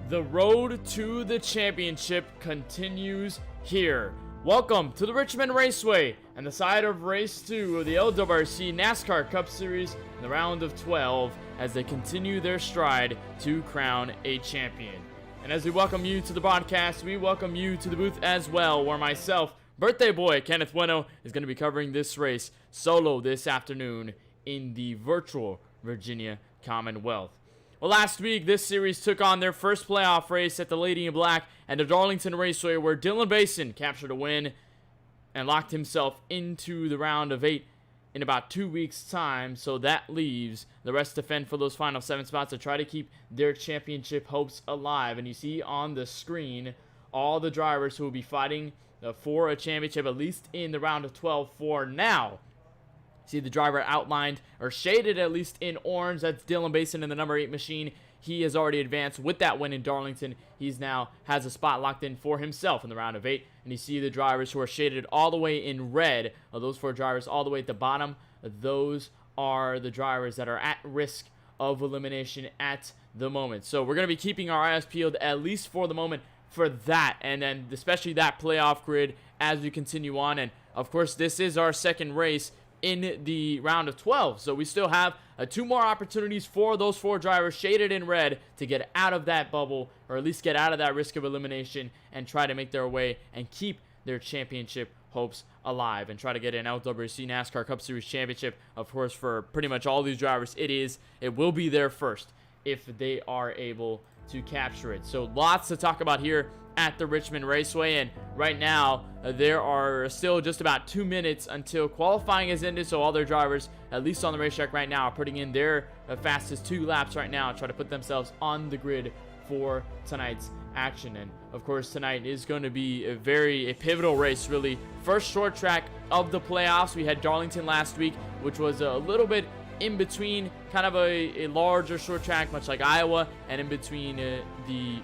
The road to the championship continues here. Welcome to the Richmond Raceway and the side of race 2 of the LWRC NASCAR Cup Series in the round of 12 as they continue their stride to crown a champion. And as we welcome you to the broadcast, we welcome you to the booth as well, where myself, birthday boy Kenneth Bueno, is going to be covering this race solo this afternoon in the virtual Virginia Commonwealth. Well, last week, this series took on their first playoff race at the Lady in Black and the Darlington Raceway, where Dylan Basin captured a win and locked himself into the round of 8 in about 2 weeks' time. So that leaves the rest to fend for those final 7 spots to try to keep their championship hopes alive. And you see on the screen all the drivers who will be fighting for a championship, at least in the round of 12 for now. See the driver outlined, or shaded at least in orange. That's Dylan Basin in the number 8 machine. He has already advanced with that win in Darlington. He's now has a spot locked in for himself in the round of 8. And you see the drivers who are shaded all the way in red. Those 4 drivers all the way at the bottom. Those are the drivers that are at risk of elimination at the moment. So we're going to be keeping our eyes peeled at least for the moment for that. And then especially that playoff grid as we continue on. And of course, this is our second race in the round of 12, so we still have 2 more opportunities for those 4 drivers shaded in red to get out of that bubble, or at least get out of that risk of elimination and try to make their way and keep their championship hopes alive and try to get an LWRC NASCAR Cup Series championship. Of course, for pretty much all these drivers, it will be their first if they are able to capture it. So lots to talk about here at the Richmond Raceway, and right now there are still just about 2 minutes until qualifying is ended, so all their drivers, at least on the racetrack right now, are putting in their fastest 2 laps right now and try to put themselves on the grid for tonight's action. And of course, tonight is going to be a pivotal race, really. First short track of the playoffs. We had Darlington last week, which was a little bit in between, kind of a larger short track, much like Iowa, and in between the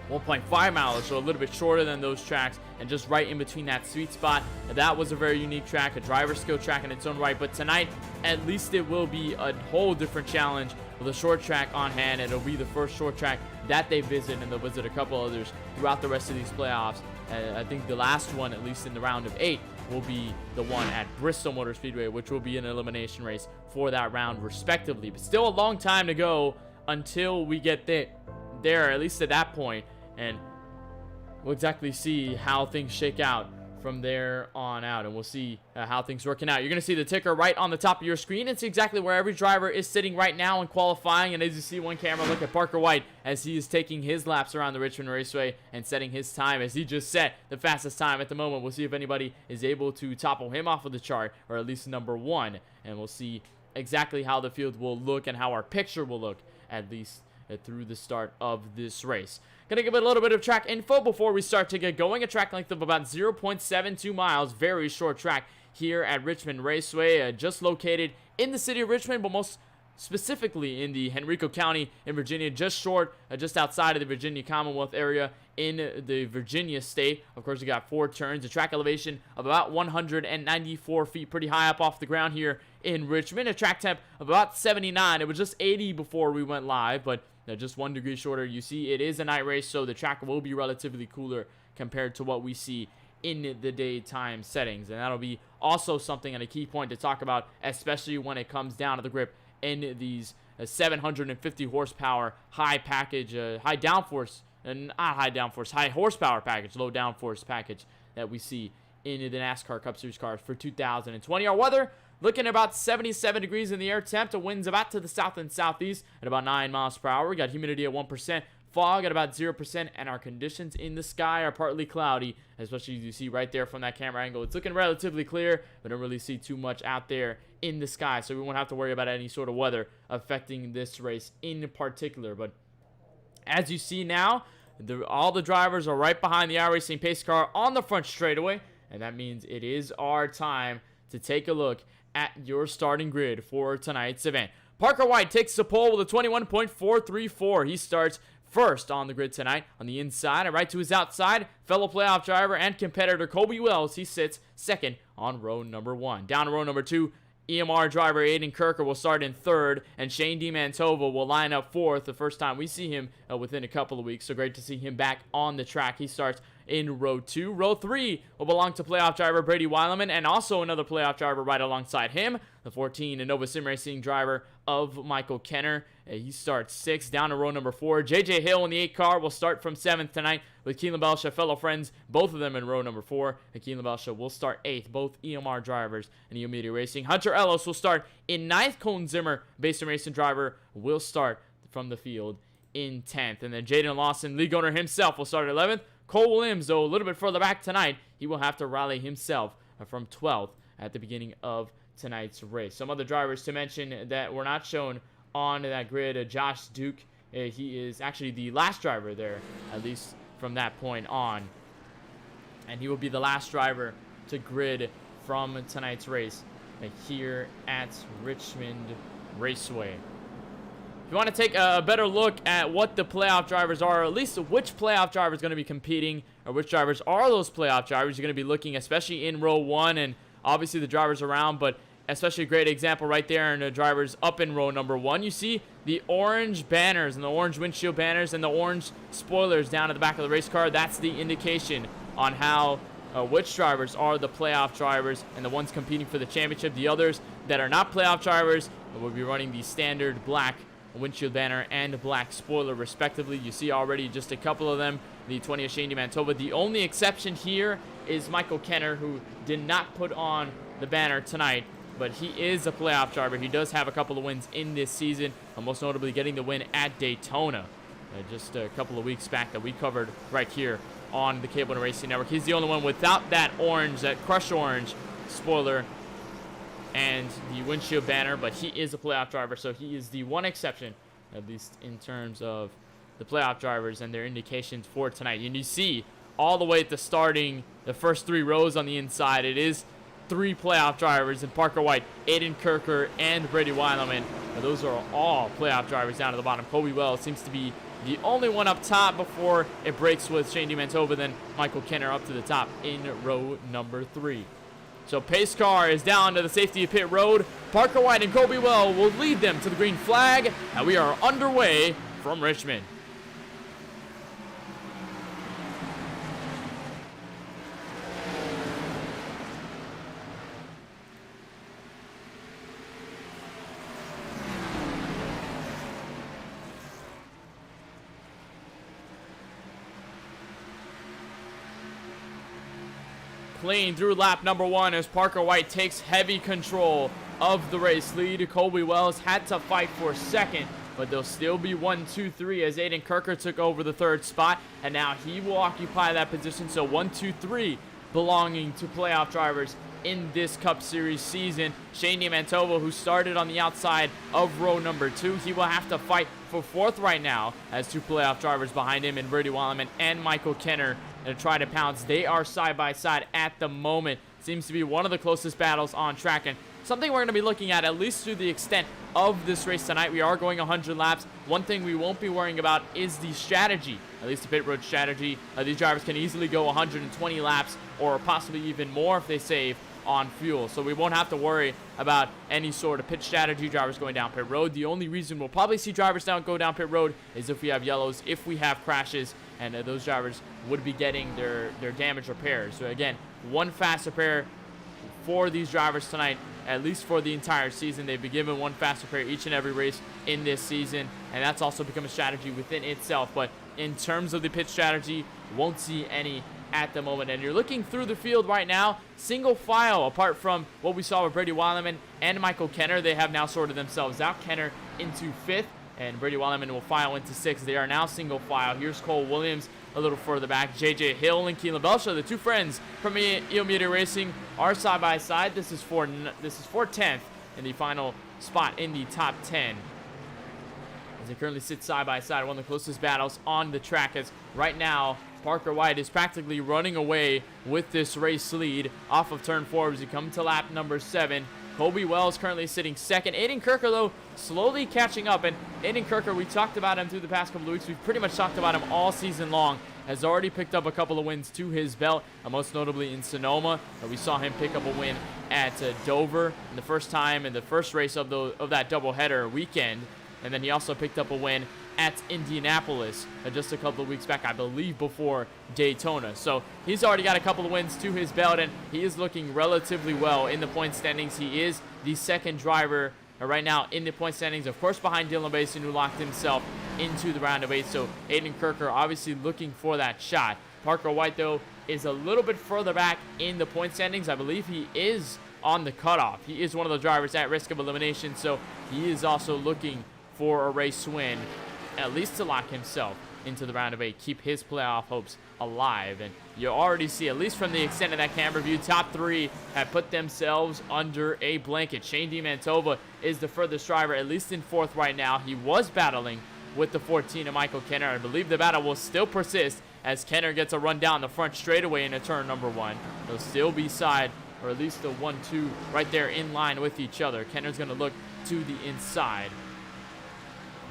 1.5 miles, so a little bit shorter than those tracks, and just right in between that sweet spot. That was a very unique track, a driver skill track in its own right, but tonight, at least it will be a whole different challenge with a short track on hand. It'll be the first short track that they visit, and they'll visit a couple others throughout the rest of these playoffs. I think the last one, at least in the round of 8, will be the one at Bristol Motor Speedway, which will be an elimination race for that round respectively. But still a long time to go until we get there, at least at that point. And we'll exactly see how things shake out from there on out. And we'll see how things working out. You're going to see the ticker right on the top of your screen and see exactly where every driver is sitting right now in qualifying. And as you see one camera, look at Parker White as he is taking his laps around the Richmond Raceway and setting his time as he just set the fastest time at the moment. We'll see if anybody is able to topple him off of the chart, or at least number 1. And we'll see exactly how the field will look and how our picture will look, at least through the start of this race. Gonna give it a little bit of track info before we start to get going. A track length of about 0.72 miles, very short track here at Richmond Raceway, just located in the city of Richmond, but most specifically in the Henrico County in Virginia, just outside of the Virginia Commonwealth area in the Virginia state. Of course, we got 4 turns, a track elevation of about 194 feet, pretty high up off the ground here in Richmond. A track temp of about 79. It was just 80 before we went live, but just 1 degree shorter. You see, it is a night race, so the track will be relatively cooler compared to what we see in the daytime settings. And that'll be also something and a key point to talk about, especially when it comes down to the grip in these 750 horsepower high package, high downforce, and not high downforce, high horsepower package, low downforce package that we see in the NASCAR Cup Series cars for 2020. Our weather looking at about 77 degrees in the air temp. The winds about to the south and southeast at about 9 miles per hour. We got humidity at 1%, fog at about 0%, and our conditions in the sky are partly cloudy, especially as you see right there from that camera angle. It's looking relatively clear, but don't really see too much out there in the sky, so we won't have to worry about any sort of weather affecting this race in particular. But as you see now, all the drivers are right behind the iRacing pace car on the front straightaway, and that means it is our time to take a look at your starting grid for tonight's event. Parker White takes the pole with a 21.434. He starts first on the grid tonight on the inside, and right to his outside, fellow playoff driver and competitor Kobe Wells. He sits second on row number 1. Down to row number 2 EMR driver Aiden Kirker will start in third, and Shane DiMantova will line up fourth, the first time we see him within a couple of weeks. So great to see him back on the track. He starts in row 2. Row 3 will belong to playoff driver Brady Weileman, and also another playoff driver right alongside him, the 14 Nova Sim Racing driver of Michael Kenner. He starts 6th. Down to row number 4. JJ Hill in the 8 car will start from 7th tonight with Kelan Belsha, fellow friends, both of them in row number 4. And Kelan Belsha will start 8th, both EMR drivers in Media Racing. Hunter Ellis will start in 9th. Colton Zimmer, Basin Racing driver, will start from the field in 10th. And then Jaden Lawson, league owner himself, will start at 11th. Cole Williams, though, a little bit further back tonight, he will have to rally himself from 12th at the beginning of tonight's race. Some other drivers to mention that were not shown on that grid. Josh Duke, he is actually the last driver there, at least from that point on. And he will be the last driver to grid from tonight's race here at Richmond Raceway. If you want to take a better look at what the playoff drivers are, or at least which playoff driver is going to be competing, or which drivers are those playoff drivers, you're going to be looking especially in row 1, and obviously the drivers around, but especially a great example right there in the drivers up in row number 1. You see the orange banners and the orange windshield banners and the orange spoilers down at the back of the race car. That's the indication on how which drivers are the playoff drivers and the ones competing for the championship. The others that are not playoff drivers will be running the standard black windshield banner and black spoiler respectively. You see already just a couple of them. The 20 of Shane DiMantova. The only exception here is Michael Kenner, who did not put on the banner tonight, but he is a playoff driver. He does have a couple of wins in this season, most notably getting the win at Daytona just a couple of weeks back that we covered right here on the KBueno Racing Network. He's the only one without that orange, that crushed orange spoiler and the windshield banner, but he is a playoff driver, so he is the one exception, at least in terms of the playoff drivers and their indications for tonight. And you see all the way at the first 3 rows on the inside, it is 3 playoff drivers in Parker White, Aiden Kirker, and Brady Weileman. Now, those are all playoff drivers down to the bottom. Kobe Wells seems to be the only one up top before it breaks with Shane DiMantova, then Michael Kenner up to the top in row number 3. So pace car is down to the safety of pit road. Parker White and Kobe Well will lead them to the green flag, and we are underway from Richmond. Clean through lap number 1 as Parker White takes heavy control of the race lead. Colby Wells had to fight for second, but they'll still be 1, 2, 3 as Aiden Kirker took over the 3rd spot, and now he will occupy that position. So 1, 2, 3 belonging to playoff drivers in this Cup Series season. Shane DiMantova, who started on the outside of row number 2, he will have to fight for 4th right now as 2 playoff drivers behind him in Brady Weileman and Michael Kenner to try to pounce. They are side by side at the moment. Seems to be one of the closest battles on track, and something we're going to be looking at least through the extent of this race tonight. We are going 100 laps. One thing we won't be worrying about is the strategy, at least the pit road strategy. These drivers can easily go 120 laps or possibly even more if they save on fuel, so we won't have to worry about any sort of pit strategy, drivers going down pit road. The only reason we'll probably see drivers go down pit road is if we have yellows, if we have crashes, and those drivers would be getting their damage repairs. So again, one fast repair for these drivers tonight, at least for the entire season. They've been given one fast repair each and every race in this season, and that's also become a strategy within itself. But in terms of the pit strategy, won't see any at the moment. And you're looking through the field right now, single file, apart from what we saw with Brady Weileman and Michael Kenner. They have now sorted themselves out. Kenner into 5th, and Brady Weileman will file into 6th. They are now single file. Here's Cole Williams a little further back. JJ Hill and Kelan Belsha, the 2 friends from Media Racing, are side by side. This is for 10th in the final spot in the top 10. As they currently sit side by side, one of the closest battles on the track, as right now Parker White is practically running away with this race lead off of turn 4 as we come to lap number 7. Kobe Wells currently sitting 2nd. Aiden Kirker, though, slowly catching up. And Aiden Kirker, we talked about him through the past couple of weeks. We've pretty much talked about him all season long has already picked up a couple of wins to his belt, most notably in Sonoma. We saw him pick up a win at Dover in the first time in the first race of that doubleheader weekend. And then he also picked up a win at Indianapolis just a couple of weeks back, I believe, before Daytona. So he's already got a couple of wins to his belt, and he is looking relatively well in the point standings. He is the second driver right now in the point standings, of course, behind Dylan Basin, who locked himself into the round of 8. So Aiden Kirker obviously looking for that shot. Parker White, though, is a little bit further back in the point standings. I believe he is on the cutoff. He is one of the drivers at risk of elimination, so he is also looking for a race win, at least to lock himself into the round of 8, keep his playoff hopes alive. And you already see, at least from the extent of that camera view, top 3 have put themselves under a blanket. Shane DiMantova is the furthest driver, at least in 4th right now. He was battling with the 14 of Michael Kenner. I believe the battle will still persist as Kenner gets a run down the front straightaway into turn number 1. They'll still be side, or at least the 1-2 right there in line with each other. Kenner's going to look to the inside.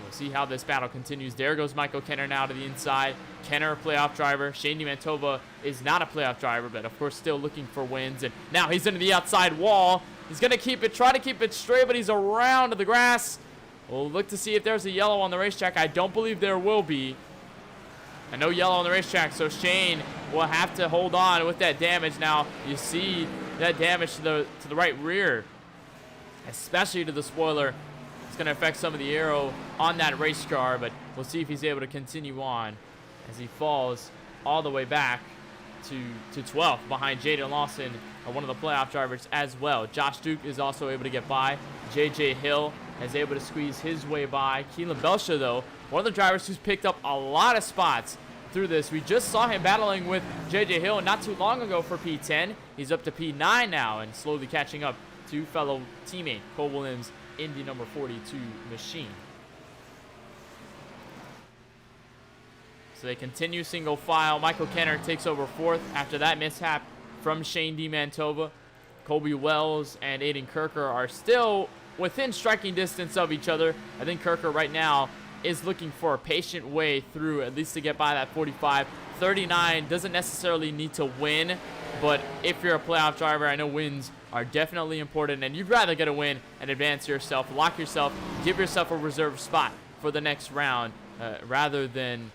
We'll see how this battle continues. There goes Michael Kenner now to the inside. Kenner, a playoff driver. Shane DiMantova is not a playoff driver, but of course still looking for wins. And now he's into the outside wall. He's going to try to keep it straight, but he's around to the grass. We'll look to see if there's a yellow on the racetrack. I don't believe there will be. And no yellow on the racetrack, so Shane will have to hold on with that damage. Now you see that damage to the right rear, especially to the spoiler. Going to affect some of the aero on that race car, but we'll see if he's able to continue on as he falls all the way back to 12th behind Jaden Lawson, one of the playoff drivers as well. Josh Duke is also able to get by. JJ Hill is able to squeeze his way by. Kelan Belsha, though, one of the drivers who's picked up a lot of spots through this. We just saw him battling with JJ Hill not too long ago for P10. He's up to P9 now and slowly catching up to fellow teammate Cole Williams in the number 42 machine. So they continue single file. Michael Kenner takes over 4th after that mishap from Shane DiMantova. Colby Wells and Aiden Kirker are still within striking distance of each other. I think Kirker right now is looking for a patient way through, at least to get by that 45. 39 doesn't necessarily need to win, but if you're a playoff driver, I know wins are definitely important, and you'd rather get a win and advance yourself, lock yourself, give yourself a reserve spot for the next round, rather than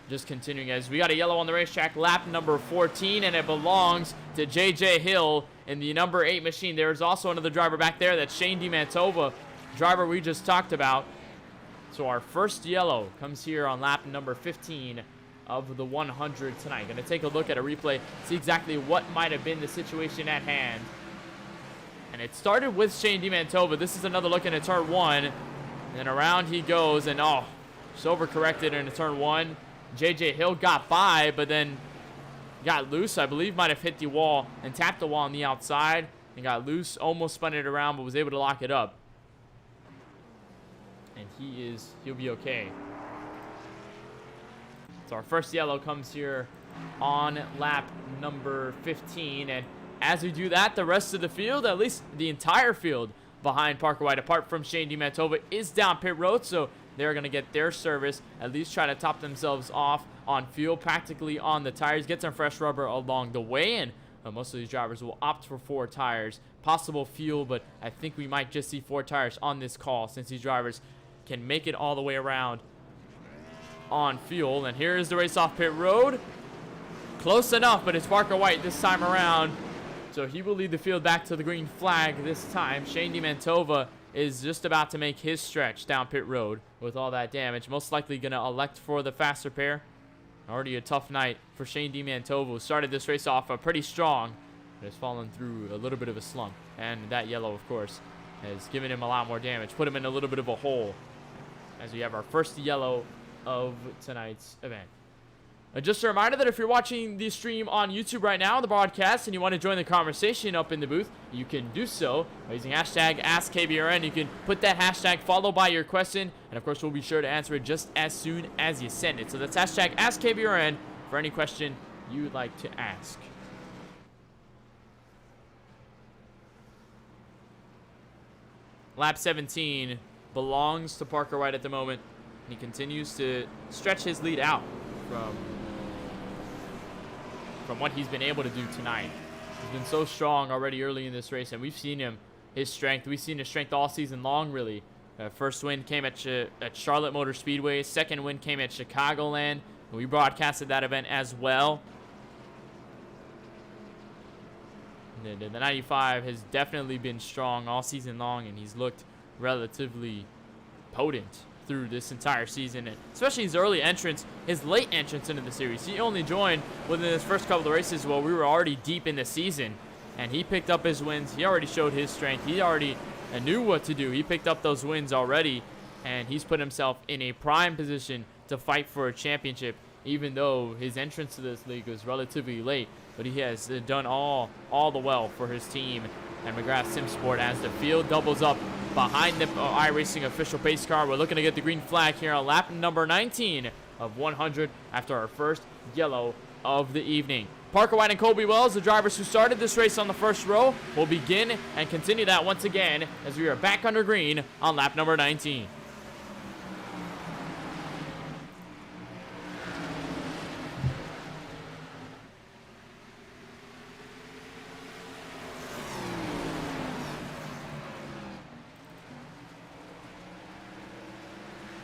just continuing. As we got a yellow on the racetrack, lap number 14, and it belongs to JJ Hill in the number 8 machine. There's also another driver back there. That's Shane DiMantova, driver we just talked about. So our first yellow comes here on lap number 15 of the 100 tonight. Going to take a look at a replay, see exactly what might have been the situation at hand. And it started with Shane DiMantova. This is another look into turn 1. And then around he goes, and just overcorrected into turn 1. JJ Hill got by, but then got loose. I believe might have hit the wall and tapped the wall on the outside and got loose. Almost spun it around, but was able to lock it up. And he'll be okay. So our first yellow comes here on lap number 15. And as we do that, the rest of the field, at least the entire field behind Parker White, apart from Shane DiMantova, is down pit road. So they're going to get their service, at least try to top themselves off on fuel, practically on the tires, get some fresh rubber along the way. And most of these drivers will opt for 4 tires, possible fuel, but I think we might just see 4 tires on this call since these drivers can make it all the way around on fuel. And here is the race off pit road. Close enough, but it's Parker White this time around. So he will lead the field back to the green flag this time. Shane DiMantova is just about to make his stretch down pit road with all that damage. Most likely going to elect for the faster pair. Already a tough night for Shane DiMantova, who started this race off pretty strong, but has fallen through a little bit of a slump. And that yellow, of course, has given him a lot more damage, put him in a little bit of a hole as we have our first yellow of tonight's event. Just a reminder that if you're watching the stream on YouTube right now, the broadcast, and you want to join the conversation up in the booth, you can do so by using hashtag AskKBRN. You can put that hashtag followed by your question, and of course we'll be sure to answer it just as soon as you send it. So that's hashtag AskKBRN for any question you would like to ask. Lap 17 belongs to Parker White at the moment. He continues to stretch his lead out from from what he's been able to do tonight. He's been so strong already early in this race, and we've seen his strength. We've seen his strength all season long, really. First win came at Charlotte Motor Speedway. Second win came at Chicagoland. We broadcasted that event as well. The 95 has definitely been strong all season long, and he's looked relatively potent through this entire season, and especially his early entrance, his late entrance into the series. He only joined within his first couple of races while we were already deep in the season, and he picked up his wins. He already showed his strength. He already knew what to do. He picked up those wins already, and he's put himself in a prime position to fight for a championship, even though his entrance to this league was relatively late. But he has done all the well for his team and McGrath SimSport as the field doubles up behind the iRacing official pace car. We're looking to get the green flag here on lap number 19 of 100 after our first yellow of the evening. Parker White and Colby Wells, the drivers who started this race on the first row, will begin and continue that once again as we are back under green on lap number 19.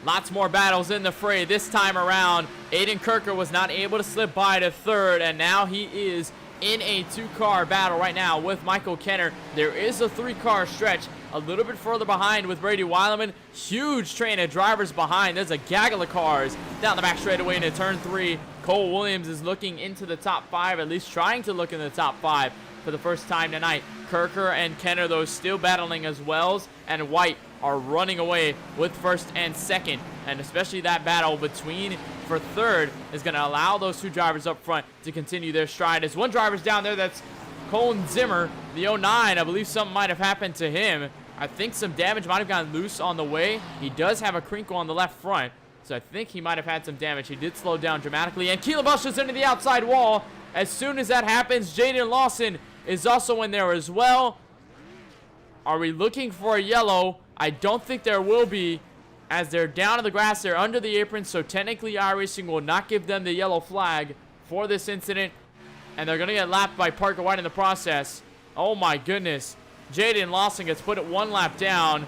Lots more battles in the fray this time around. Aiden Kirker was not able to slip by to third, and now he is in a two-car battle right now with Michael Kenner. There is a three-car stretch a little bit further behind with Brady Weileman. Huge train of drivers behind. There's a gaggle of cars down the back straightaway into turn 3. Cole Williams is looking into the top 5, at least trying to look in the top 5 for the first time tonight. Kirker and Kenner, though, still battling as Wells and White are running away with first and second, and especially that battle between for third is going to allow those two drivers up front to continue their stride. As one driver's down there, that's Colin Zimmer, the 09. I believe something might have happened to him. I think some damage might have gotten loose on the way. He does have a crinkle on the left front, so I think he might have had some damage. He did slow down dramatically, and Kelan Belsha's into the outside wall. As soon as that happens, Jaden Lawson is also in there as well. Are we looking for a yellow? I don't think there will be, as they're down to the grass. They're under the apron, so technically iRacing will not give them the yellow flag for this incident, and they're going to get lapped by Parker White in the process. Oh my goodness. Jaden Lawson gets put at one lap down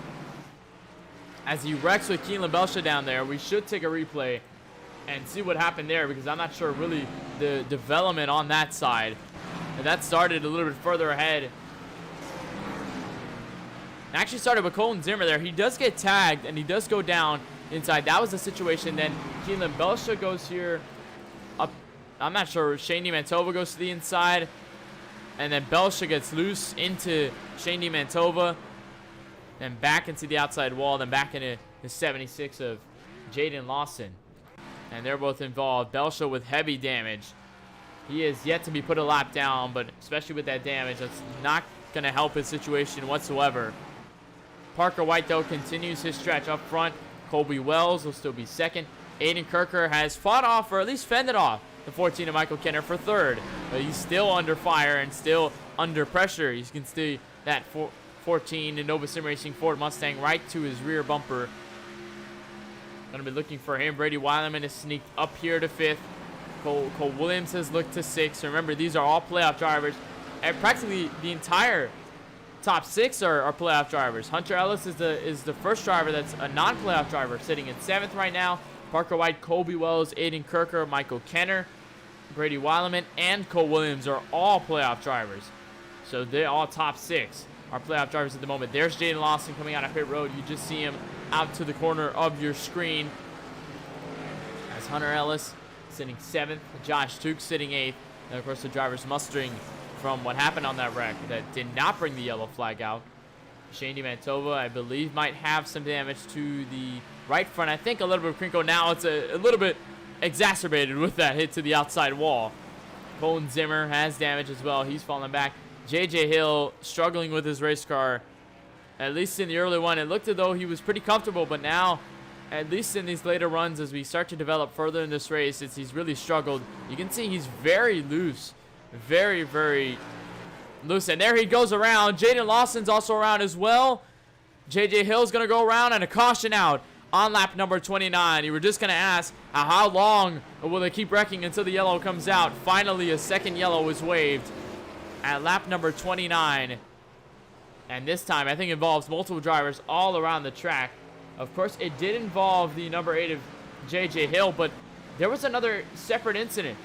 as he wrecks with Kelan Belsha down there. We should take a replay and see what happened there, because I'm not sure really the development on that side. And that started a little bit further ahead. Actually started with Colin Zimmer there. He does get tagged, and he does go down inside. That was the situation. Then Kelan Belsha goes here up. I'm not sure. Shane Mantova goes to the inside. And then Belsha gets loose into Shane Mantova. Then back into the outside wall. Then back into the 76 of Jaden Lawson. And they're both involved. Belsha with heavy damage. He is yet to be put a lap down, but especially with that damage, that's not going to help his situation whatsoever. Parker White, though, continues his stretch up front. Colby Wells will still be second. Aiden Kirker has fought off, or at least fended off, the 14 of Michael Kenner for third. But he's still under fire and still under pressure. You can see that 14 Nova Sim Racing Ford Mustang right to his rear bumper. Going to be looking for him. Brady Weileman is sneaked up here to 5th. Cole Williams has looked to 6th. Remember, these are all playoff drivers. And practically the entire top 6 are playoff drivers. Hunter Ellis is the first driver that's a non-playoff driver, sitting in 7th right now. Parker White, Colby Wells, Aiden Kirker, Michael Kenner, Brady Weileman, and Cole Williams are all playoff drivers. So they're all top 6 are playoff drivers at the moment. There's Jaden Lawson coming out of pit road. You just see him out to the corner of your screen. As Hunter Ellis sitting 7th, Josh Tukes sitting 8th, and of course the drivers mustering from what happened on that wreck that did not bring the yellow flag out. Shane Mantova, I believe, might have some damage to the right front. I think a little bit of crinkle. Now it's a little bit exacerbated with that hit to the outside wall. Colin Zimmer has damage as well. He's falling back. JJ Hill struggling with his race car. At least in the early one, it looked as though he was pretty comfortable, but now, at least in these later runs, as we start to develop further in this race, he's really struggled. You can see he's very loose. Very, very loose. And there he goes around. Jaden Lawson's also around as well. JJ Hill's going to go around, and a caution out on lap number 29. You were just going to ask, how long will they keep wrecking until the yellow comes out? Finally, a second yellow was waved at lap number 29. And this time, I think it involves multiple drivers all around the track. Of course, it did involve the number 8 of J.J. Hill, but there was another separate incident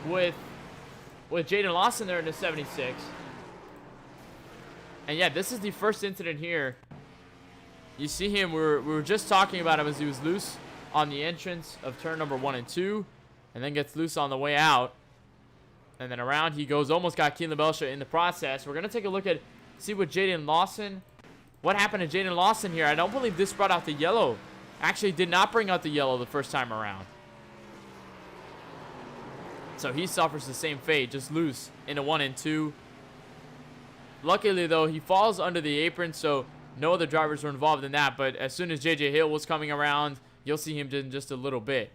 with Jaden Lawson there in the 76. And yeah, this is the first incident here. You see him, we were just talking about him as he was loose on the entrance of turn number 1 and 2, and then gets loose on the way out. And then around he goes, almost got Kelan Belsha in the process. We're going to take a look at, see what Jaden Lawson, what happened to Jaden Lawson here. I don't believe this brought out the yellow. Actually did not bring out the yellow the first time around. So he suffers the same fate, just loose in a 1 and 2. Luckily, though, he falls under the apron, so no other drivers were involved in that. But as soon as J.J. Hill was coming around, you'll see him in just a little bit.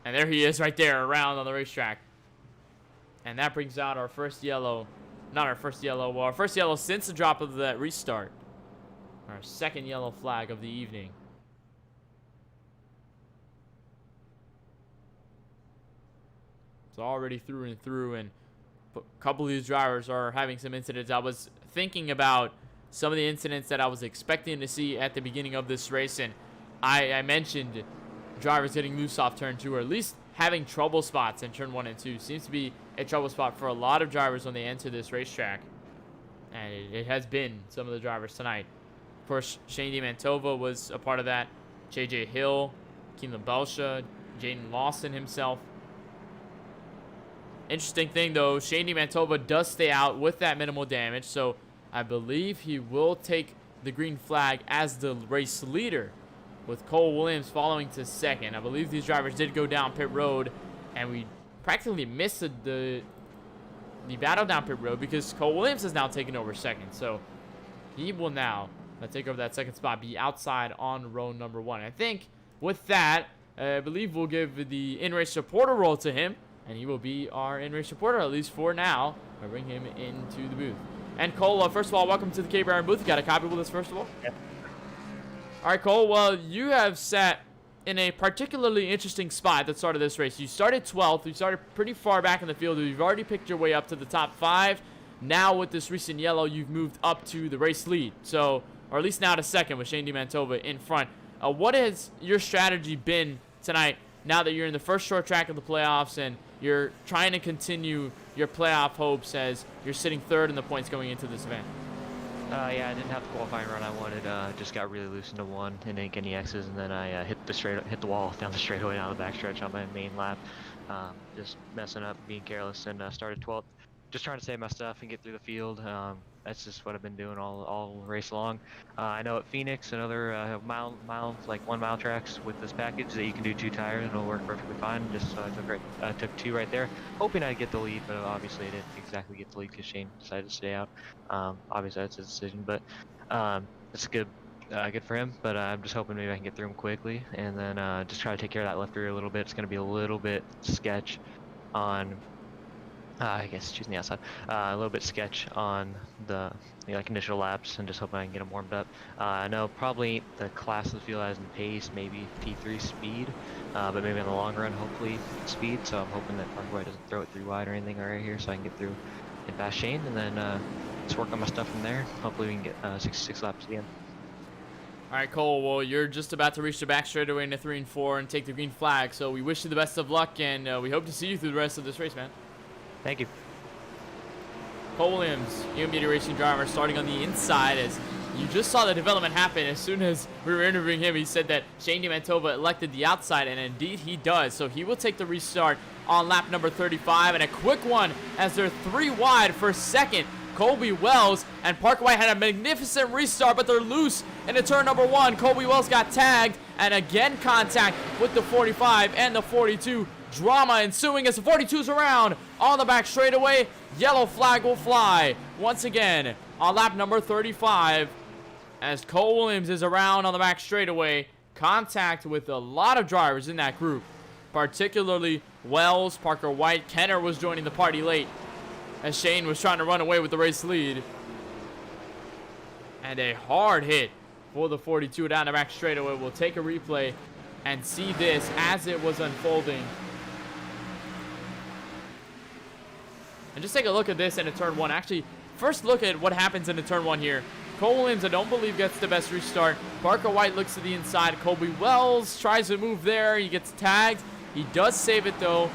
And there he is right there around on the racetrack. And that brings out our first yellow. Not our first yellow. Well, our first yellow since the drop of that restart. Our second yellow flag of the evening. It's already through and through, and a couple of these drivers are having some incidents. I was thinking about some of the incidents that I was expecting to see at the beginning of this race, and I mentioned drivers getting loose off turn 2, or at least having trouble spots in turn 1 and 2. Seems to be a trouble spot for a lot of drivers when they enter this racetrack, and it has been some of the drivers tonight. Of course, Shane DiMantova was a part of that. J.J. Hill, Kelan Belsha, Jaden Lawson himself. Interesting thing, though, Shane DiMantova does stay out with that minimal damage, so I believe he will take the green flag as the race leader, with Cole Williams following to second. I believe these drivers did go down pit road, and we practically missed the battle down pit road because Cole Williams has now taken over second. So he will now take over that second spot, be outside on row number 1. I think with that, I believe we'll give the in-race supporter role to him, and he will be our in-race supporter, at least for now. I'll bring him into the booth. And Cole, first of all, welcome to the KBRN booth. You got a copy with us, first of all? Yep. All right, Cole. Well, you have sat in a particularly interesting spot at the start of this race. You started 12th. You started pretty far back in the field. You've already picked your way up to the top 5. Now, with this recent yellow, you've moved up to the race lead. So, or at least now to second with Shane DiMantova in front. What has your strategy been tonight now that you're in the first short track of the playoffs and you're trying to continue your playoff hopes as you're sitting third in the points going into this event? Yeah, I didn't have the qualifying run I wanted. Just got really loose into 1 and didn't get any X's, and then I hit the wall down the straightaway down the backstretch on my main lap. Just messing up, being careless, and started 12th. Just trying to save my stuff and get through the field. That's just what I've been doing all race long. I know at Phoenix and other like 1 mile tracks with this package that you can do 2 tires and it'll work perfectly fine. Just so I took 2 right there, hoping I'd get the lead, but obviously I didn't exactly get the lead because Shane decided to stay out. Obviously that's his decision, but it's good for him. But I'm just hoping maybe I can get through him quickly and then just try to take care of that left rear a little bit. It's going to be a little bit sketch on. I guess choosing the outside. A little bit sketch on the initial laps, and just hoping I can get them warmed up. I know probably the class of the field has in pace, maybe T3 speed, but maybe in the long run, hopefully speed. So I'm hoping that Parkway doesn't throw it 3 wide or anything right here, so I can get through and pass Shane, and then just work on my stuff from there. Hopefully we can get 66 laps at the end. All right, Cole. Well, you're just about to reach the back straightaway into 3 and 4 and take the green flag. So we wish you the best of luck, and we hope to see you through the rest of this race, man. Thank you. Cole Williams, UMD Racing driver, starting on the inside. As you just saw the development happen as soon as we were interviewing him, he said that Shane DiMantova elected the outside, and indeed he does. So he will take the restart on lap number 35, and a quick one as they're 3 wide for second. Colby Wells and Parkway had a magnificent restart, but they're loose into turn number 1. Colby Wells got tagged, and again contact with the 45 and the 42. Drama ensuing as the 42's around on the back straightaway. Yellow flag will fly once again on lap number 35 as Cole Williams is around on the back straightaway. Contact with a lot of drivers in that group, particularly Wells, Parker White. Kenner was joining the party late as Shane was trying to run away with the race lead. And a hard hit for the 42 down the back straightaway. We'll take a replay and see this as it was unfolding. And just take a look at this in a turn 1. Actually, first look at what happens in a turn 1 here. Cole Williams, I don't believe, gets the best restart. Parker White looks to the inside. Colby Wells tries to move there. He gets tagged. He does save it, though.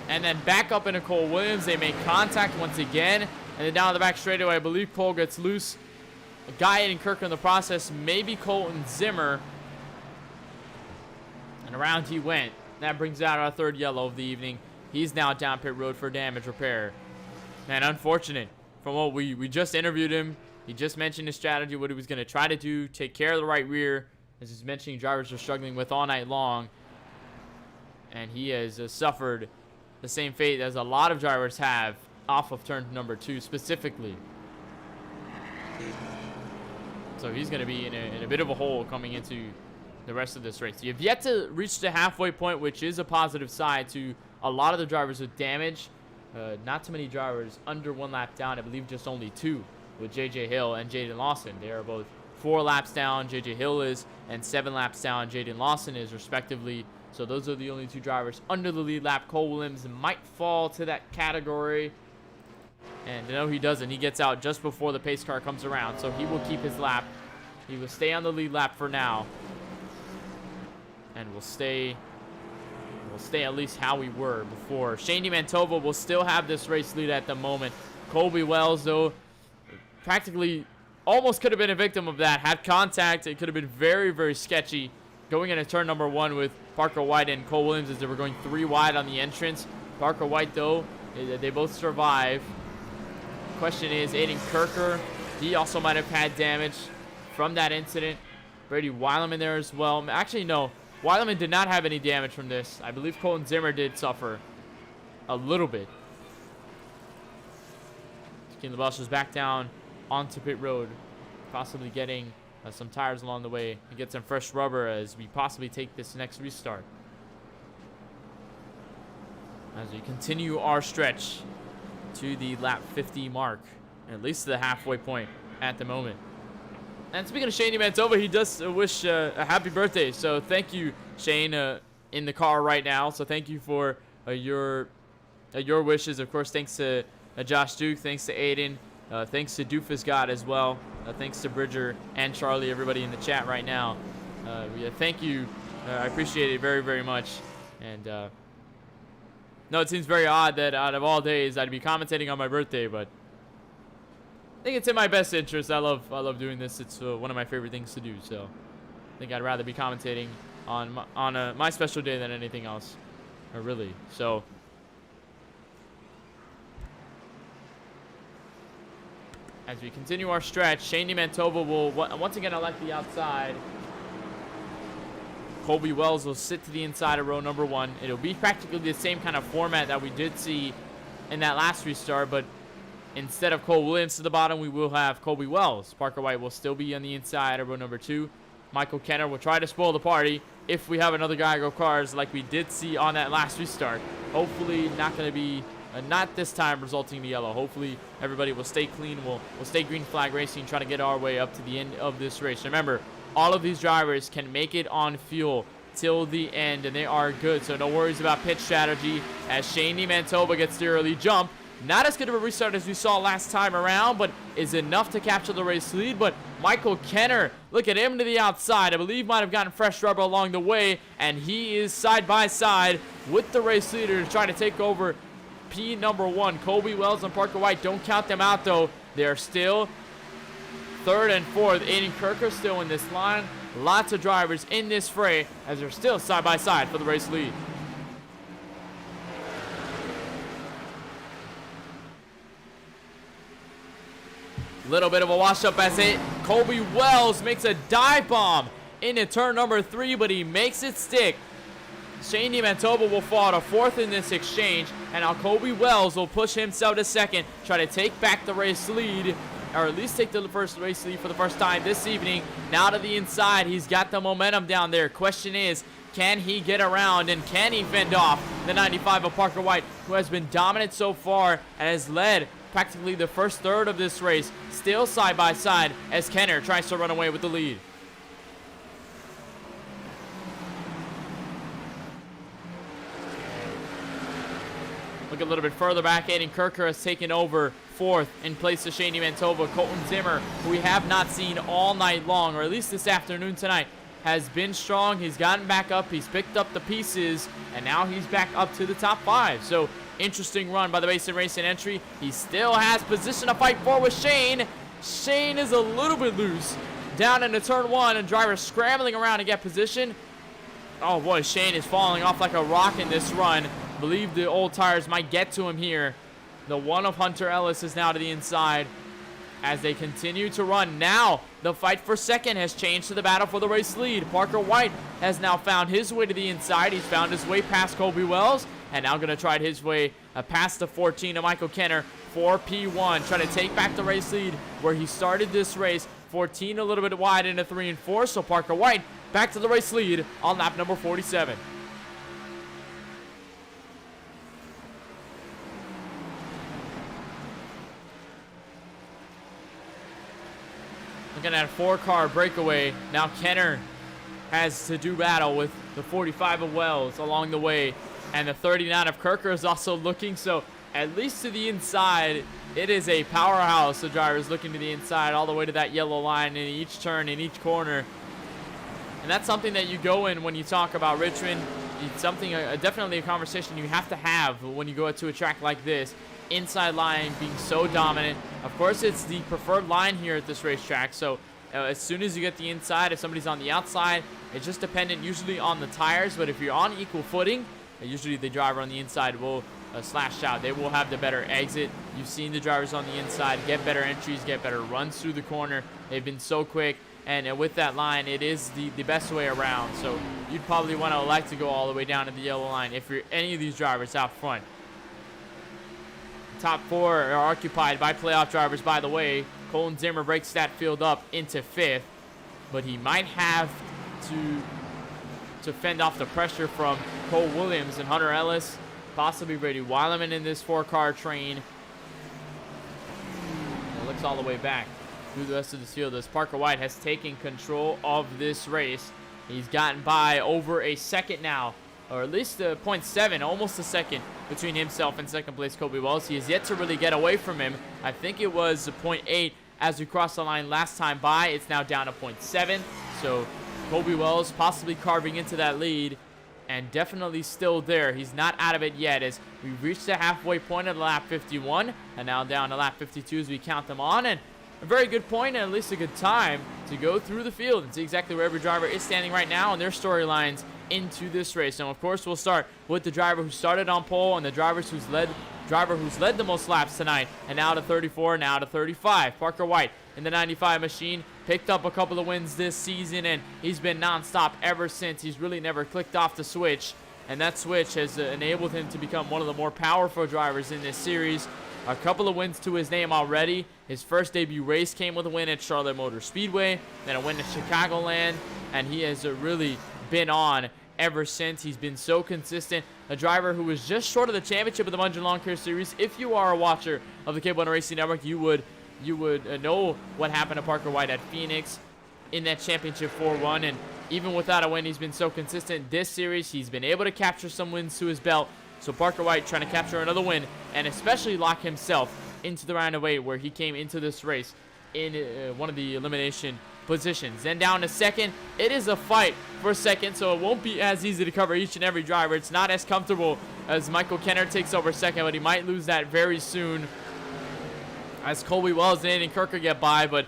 And then back up into Cole Williams. They make contact once again. And then down the back straightaway, I believe Cole gets loose. A guy hitting Kirker in the process. Maybe Colton Zimmer. And around he went. That brings out our third yellow of the evening. He's now down pit road for damage repair. Man, unfortunate. From what we just interviewed him, he just mentioned his strategy, what he was going to try to do, take care of the right rear, as he's mentioning drivers are struggling with all night long. And he has suffered the same fate as a lot of drivers have off of turn number 2 specifically. So he's going to be in a bit of a hole coming into the rest of this race. You've yet to reach the halfway point, which is a positive side to a lot of the drivers with damage. Not too many drivers under 1 lap down. I believe just only 2 with J.J. Hill and Jaden Lawson. They are both 4 laps down, J.J. Hill is, and 7 laps down, Jaden Lawson is, respectively. So those are the only 2 drivers under the lead lap. Cole Williams might fall to that category. And no, he doesn't. He gets out just before the pace car comes around. So he will keep his lap. He will stay on the lead lap for now. And we'll stay at least how we were before. Shane DiMantova will still have this race lead at the moment. Colby Wells, though, practically almost could have been a victim of that. Had contact. It could have been very, very sketchy going into turn number 1 with Parker White and Cole Williams as they were going 3 wide on the entrance. Parker White, though, they both survive. Question is, Aiden Kirker, he also might have had damage from that incident. Brady Weileman there as well. Actually, no. Weileman did not have any damage from this. I believe Colton Zimmer did suffer a little bit. Kelan Belsha's back down onto pit road, possibly getting some tires along the way and get some fresh rubber as we possibly take this next restart. As we continue our stretch to the lap 50 mark, at least to the halfway point at the moment. And speaking of Shane DiMantova, he does wish a happy birthday. So thank you, Shane, in the car right now. So thank you for your wishes. Of course, thanks to Josh Duke. Thanks to Aiden. Thanks to Doofus God as well. Thanks to Bridger and Charlie, everybody in the chat right now. Thank you. I appreciate it very, very much. And no, it seems very odd that out of all days I'd be commentating on my birthday, but I think it's in my best interest. I love doing this. It's one of my favorite things to do. So I think I'd rather be commentating on my special day than anything else, really. So as we continue our stretch, Shane DiMantova will once again elect the outside. Colby Wells will sit to the inside of row number 1. It'll be practically the same kind of format that we did see in that last restart, but instead of Cole Williams to the bottom, we will have Colby Wells. Parker White will still be on the inside of row number 2. Michael Kenner will try to spoil the party if we have another guy go cars like we did see on that last restart. Hopefully not going to be, not this time resulting in the yellow. Hopefully everybody will stay clean. We'll stay green flag racing, try to get our way up to the end of this race. Remember, all of these drivers can make it on fuel till the end, and they are good. So no worries about pit strategy as Shane DiMantova gets the early jump. Not as good of a restart as we saw last time around, but is enough to capture the race lead. But Michael Kenner, look at him to the outside. I believe might have gotten fresh rubber along the way, and he is side by side with the race leader to try to take over P number 1. Colby Wells and Parker White, don't count them out though. They're still 3rd and 4th. Aiden Kirker still in this line. Lots of drivers in this fray as they're still side by side for the race lead. Little bit of a wash up as Colby Wells makes a dive bomb into turn number 3, but he makes it stick. Shane DiMantova will fall to 4th in this exchange, and now Colby Wells will push himself to 2nd, try to take back the race lead, or at least take the first race lead for the first time this evening. Now to the inside, he's got the momentum down there. Question is, can he get around and can he fend off the 95 of Parker White, who has been dominant so far and has led practically the first third of this race, still side by side as Kenner tries to run away with the lead. Look a little bit further back. Aiden Kirker has taken over 4th in place of Shaney Mantova. Colton Zimmer, who we have not seen all night long, or at least this afternoon tonight, has been strong. He's gotten back up. He's picked up the pieces, and now he's back up to the top 5. So interesting run by the Basin Racing entry. He still has position to fight for with Shane. Shane is a little bit loose down into turn 1, and driver scrambling around to get position. Oh boy, Shane is falling off like a rock in this run. I believe the old tires might get to him here. The one of Hunter Ellis is now to the inside as they continue to run. Now the fight for second has changed to the battle for the race lead. Parker White has now found his way to the inside. He's found his way past Colby Wells, and now going to try his way past the 14 of Michael Kenner for P1. Trying to take back the race lead where he started this race. 14 a little bit wide into 3 and 4, so Parker White back to the race lead on lap number 47. Looking at a 4-car breakaway. Now Kenner has to do battle with the 45 of Wells along the way. And the 39 of Kirker is also looking, so at least to the inside, it is a powerhouse. The drivers looking to the inside all the way to that yellow line in each turn, in each corner. And that's something that you go in when you talk about Richmond. It's something, definitely a conversation you have to have when you go to a track like this. Inside line being so dominant. Of course, it's the preferred line here at this racetrack. So as soon as you get the inside, if somebody's on the outside, it's just dependent usually on the tires. But if you're on equal footing, usually the driver on the inside will slash out. They will have the better exit. You've seen the drivers on the inside get better entries, get better runs through the corner. They've been so quick. And with that line, it is the best way around. So you'd probably want to elect to go all the way down to the yellow line if you're any of these drivers out front. Top 4 are occupied by playoff drivers, by the way. Colton Zimmer breaks that field up into 5th. But he might have to fend off the pressure from Cole Williams and Hunter Ellis. Possibly Brady Weileman in this 4-car train. It looks all the way back through the rest of this field as Parker White has taken control of this race. He's gotten by over a second now, or at least 0.7, almost a second between himself and second place Colby Wells. He has yet to really get away from him. I think it was 0.8 as we crossed the line last time by. It's now down to 0.7. So Colby Wells possibly carving into that lead and definitely still there. He's not out of it yet as we reached the halfway point of lap 51 and now down to lap 52 as we count them on. And a very good point and at least a good time to go through the field and see exactly where every driver is standing right now and their storylines into this race. And of course, we'll start with the driver who started on pole and the driver who's led the most laps tonight, and now to 34, now to 35. Parker White in the 95 machine picked up a couple of wins this season, and he's been nonstop ever since. He's really never clicked off the switch, and that switch has enabled him to become one of the more powerful drivers in this series. A couple of wins to his name already. His first debut race came with a win at Charlotte Motor Speedway, then a win at Chicagoland, and he has really been on ever since. He's been so consistent. A driver who was just short of the championship of the Mungeon Lawn Care Series. If you are a watcher of the KBueno Racing Network, you would know what happened to Parker White at Phoenix in that championship 4-1. And even without a win, he's been so consistent this series. He's been able to capture some wins to his belt. So Parker White trying to capture another win and especially lock himself into the round of 8 where he came into this race in one of the elimination positions. Then down to second. It is a fight for second, so it won't be as easy to cover each and every driver. It's not as comfortable as Michael Kenner takes over second, but he might lose that very soon as Colby Wells and Kirker get by. But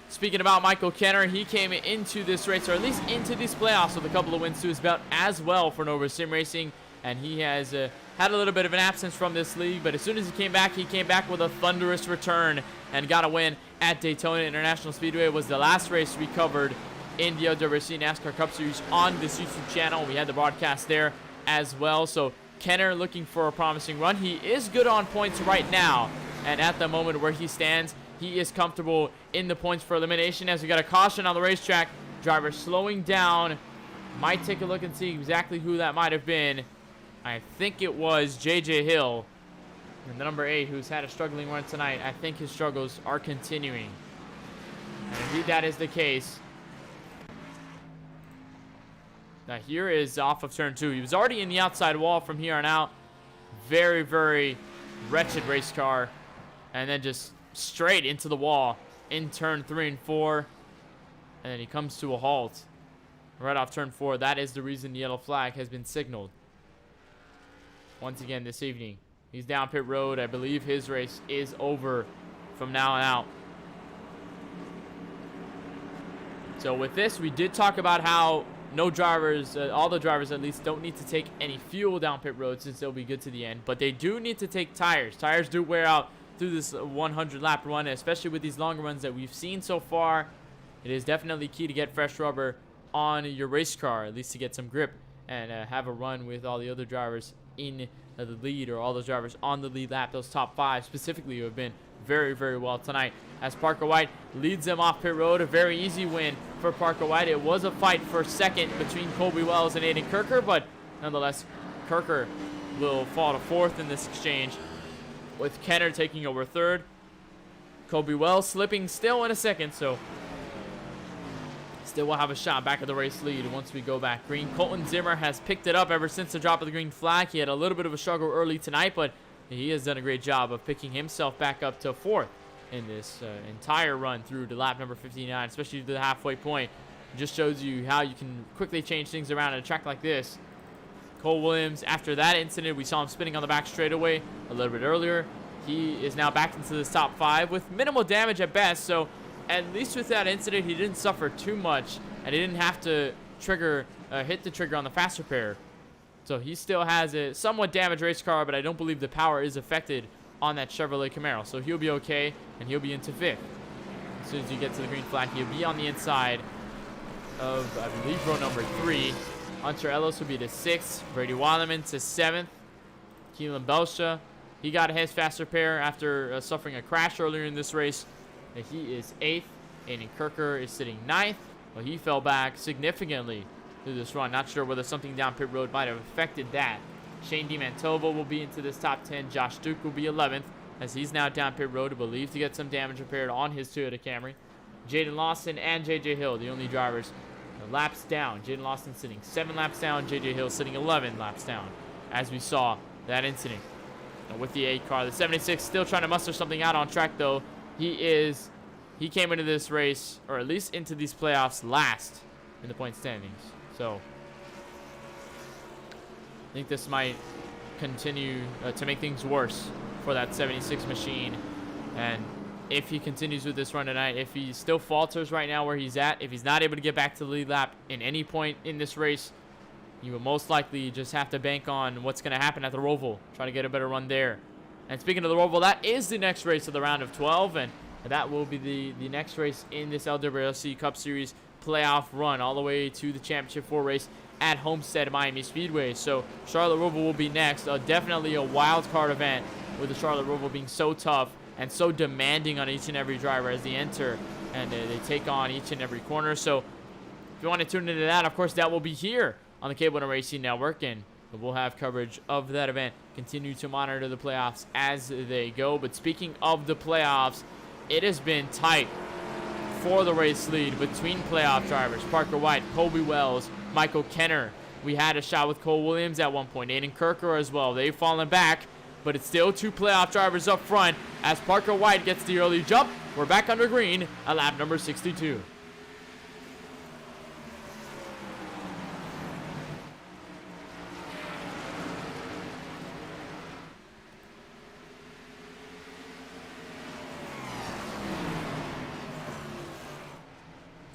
speaking about Michael Kenner, he came into this race, or at least into these playoffs, with a couple of wins to his belt as well for Nova Sim Racing. And he has had a little bit of an absence from this league, but as soon as he came back with a thunderous return and got a win at Daytona International Speedway. It was the last race we covered in the LWRC NASCAR Cup Series on this YouTube channel. We had the broadcast there as well. So Kenner looking for a promising run. He is good on points right now, and at the moment where he stands, he is comfortable in the points for elimination. As we got a caution on the racetrack, driver slowing down. Might take a look and see exactly who that might have been. I think it was JJ Hill, and the number 8, who's had a struggling run tonight. I think his struggles are continuing, and indeed that is the case. Now here is off of turn 2. He was already in the outside wall from here on out. very, very wretched race car, and then just straight into the wall in turn 3 and 4, and then he comes to a halt right off turn 4. That is the reason the yellow flag has been signaled once again this evening. He's down pit road. I believe his race is over from now on out. So with this, we did talk about how no drivers, all the drivers at least, don't need to take any fuel down pit road since they'll be good to the end. But they do need to take tires. Tires do wear out through this 100 lap run, especially with these longer runs that we've seen so far. It is definitely key to get fresh rubber on your race car, at least to get some grip and have a run with all the other drivers in the lead, or all those drivers on the lead lap, those top 5 specifically, who have been very, very well tonight, as Parker White leads them off pit road. A very easy win for Parker White. It was a fight for second between Colby Wells and Aiden Kirker, but nonetheless, Kirker will fall to 4th in this exchange, with Kenner taking over 3rd. Colby Wells slipping still in a 2nd, so still will have a shot back at the race lead once we go back green. Colton Zimmer has picked it up ever since the drop of the green flag. He had a little bit of a struggle early tonight, but he has done a great job of picking himself back up to 4th in this entire run through to lap number 59, especially to the halfway point. It just shows you how you can quickly change things around at a track like this. Cole Williams, after that incident, we saw him spinning on the back straightaway a little bit earlier. He is now back into this top 5 with minimal damage at best, so at least with that incident, he didn't suffer too much, and he didn't have to hit the trigger on the fast repair. So he still has a somewhat damaged race car, but I don't believe the power is affected on that Chevrolet Camaro. So he'll be okay, and he'll be into 5th. As soon as you get to the green flag, he'll be on the inside of, I believe, row number 3. Hunter Ellis will be to 6th. Brady Weilerman to 7th. Kelan Belsha, he got his fast repair after suffering a crash earlier in this race. And he is 8th. Aiden Kirker is sitting 9th. Well, he fell back significantly through this run. Not sure whether something down pit road might have affected that. Shane DiMantovo will be into this top 10. Josh Duke will be 11th, as he's now down pit road, believed to get some damage repaired on his Toyota Camry. Jaden Lawson and JJ Hill, the only drivers laps down. Jaden Lawson sitting 7 laps down. JJ Hill sitting 11 laps down, as we saw that incident. And with the 8 car, the 76 still trying to muster something out on track, though. He came into this race, or at least into these playoffs, last in the point standings. So I think this might continue to make things worse for that 76 machine. And if he continues with this run tonight, if he still falters right now where he's at, if he's not able to get back to the lead lap in any point in this race, you will most likely just have to bank on what's going to happen at the Roval. Try to get a better run there. And speaking of the Roval, that is the next race of the round of 12, and that will be the next race in this LWRC Cup Series playoff run, all the way to the Championship 4 race at Homestead Miami Speedway. So Charlotte Roval will be next. Definitely a wild card event, with the Charlotte Roval being so tough and so demanding on each and every driver as they enter and they take on each and every corner. So if you want to tune into that, of course, that will be here on the KBueno Racing Network, and we'll have coverage of that event. Continue to monitor the playoffs as they go. But speaking of the playoffs, it has been tight for the race lead between playoff drivers. Parker White, Colby Wells, Michael Kenner. We had a shot with Cole Williams at one point. Aiden Kirker as well. They've fallen back, but it's still 2 playoff drivers up front as Parker White gets the early jump. We're back under green at lap number 62.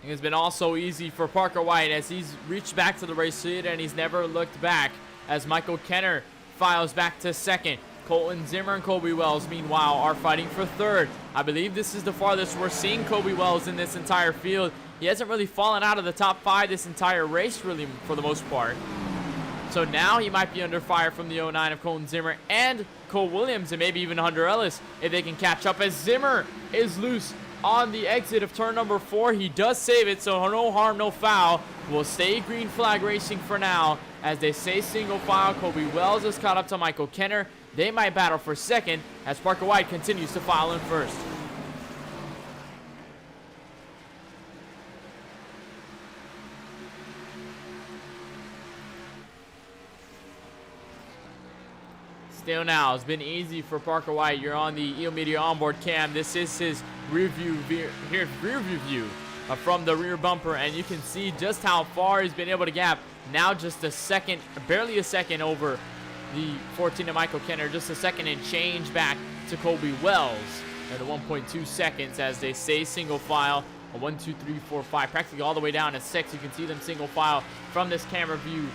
It's been all so easy for Parker White as he's reached back to the race lead and he's never looked back, as Michael Kenner files back to 2nd. Colton Zimmer and Colby Wells, meanwhile, are fighting for 3rd. I believe this is the farthest we're seeing Colby Wells in this entire field. He hasn't really fallen out of the top 5 this entire race, really, for the most part. So now he might be under fire from the 09 of Colton Zimmer and Cole Williams, and maybe even Hunter Ellis, if they can catch up, as Zimmer is loose on the exit of turn number 4. He does save it, so no harm, no foul. We'll stay green flag racing for now, as they say single file. Colby Wells is caught up to Michael Kenner. They might battle for 2nd as Parker White continues to file in 1st. Still now, it's been easy for Parker White. You're on the EO Media onboard cam. This is his rear view view from the rear bumper, and you can see just how far he's been able to gap. Now just a second, barely a second over the 14 of Michael Kenner, just a second and change back to Colby Wells at 1.2 seconds as they stay single file. A 1, 2, 3, 4, 5, practically all the way down to 6. You can see them single file from this camera view.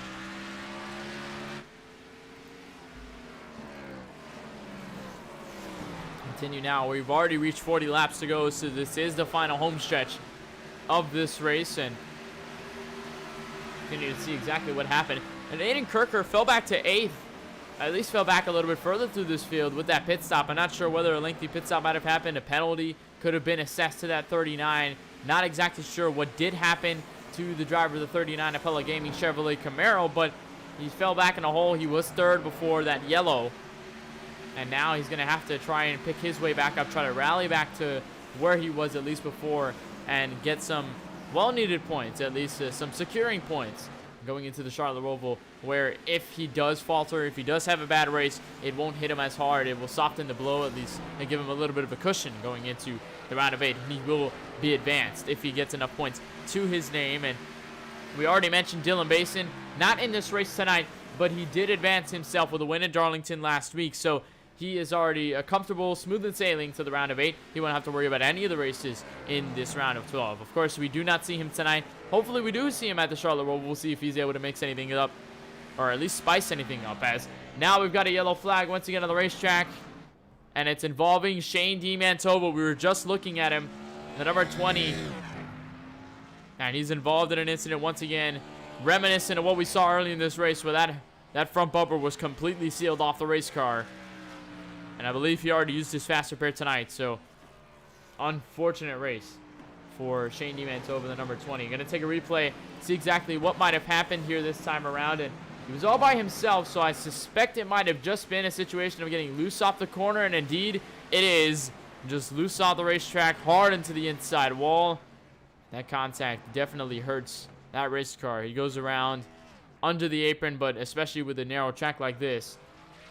Continue now. We've already reached 40 laps to go, so this is the final home stretch of this race, and continue to see exactly what happened. And Aiden Kirker fell back to 8th. At least fell back a little bit further through this field with that pit stop. I'm not sure whether a lengthy pit stop might have happened. A penalty could have been assessed to that 39. Not exactly sure what did happen to the driver of the 39 Apollo Gaming Chevrolet Camaro, but he fell back in a hole. He was third before that yellow. And now he's going to have to try and pick his way back up, try to rally back to where he was at least before, and get some well-needed points, at least some securing points going into the Charlotte Roval, where if he does falter, if he does have a bad race, it won't hit him as hard. It will soften the blow at least and give him a little bit of a cushion going into the round of 8. He will be advanced if he gets enough points to his name. And we already mentioned Dylan Basin, not in this race tonight, but he did advance himself with a win at Darlington last week. So he is already comfortable, smooth and sailing to the round of 8. He won't have to worry about any of the races in this round of 12. Of course, we do not see him tonight. Hopefully, we do see him at the Charlotte Roval. We'll see if he's able to mix anything up, or at least spice anything up. As now we've got a yellow flag once again on the racetrack, and it's involving Shane DiMantova. We were just looking at him, the number 20, and he's involved in an incident once again, reminiscent of what we saw early in this race, where that front bumper was completely sealed off the race car. And I believe he already used his fast repair tonight, so unfortunate race for Shane DiMantova, the number 20. Going to take a replay, see exactly what might have happened here this time around. And he was all by himself, so I suspect it might have just been a situation of getting loose off the corner, and indeed it is. Just loose off the racetrack, hard into the inside wall. That contact definitely hurts that race car. He goes around under the apron, but especially with a narrow track like this,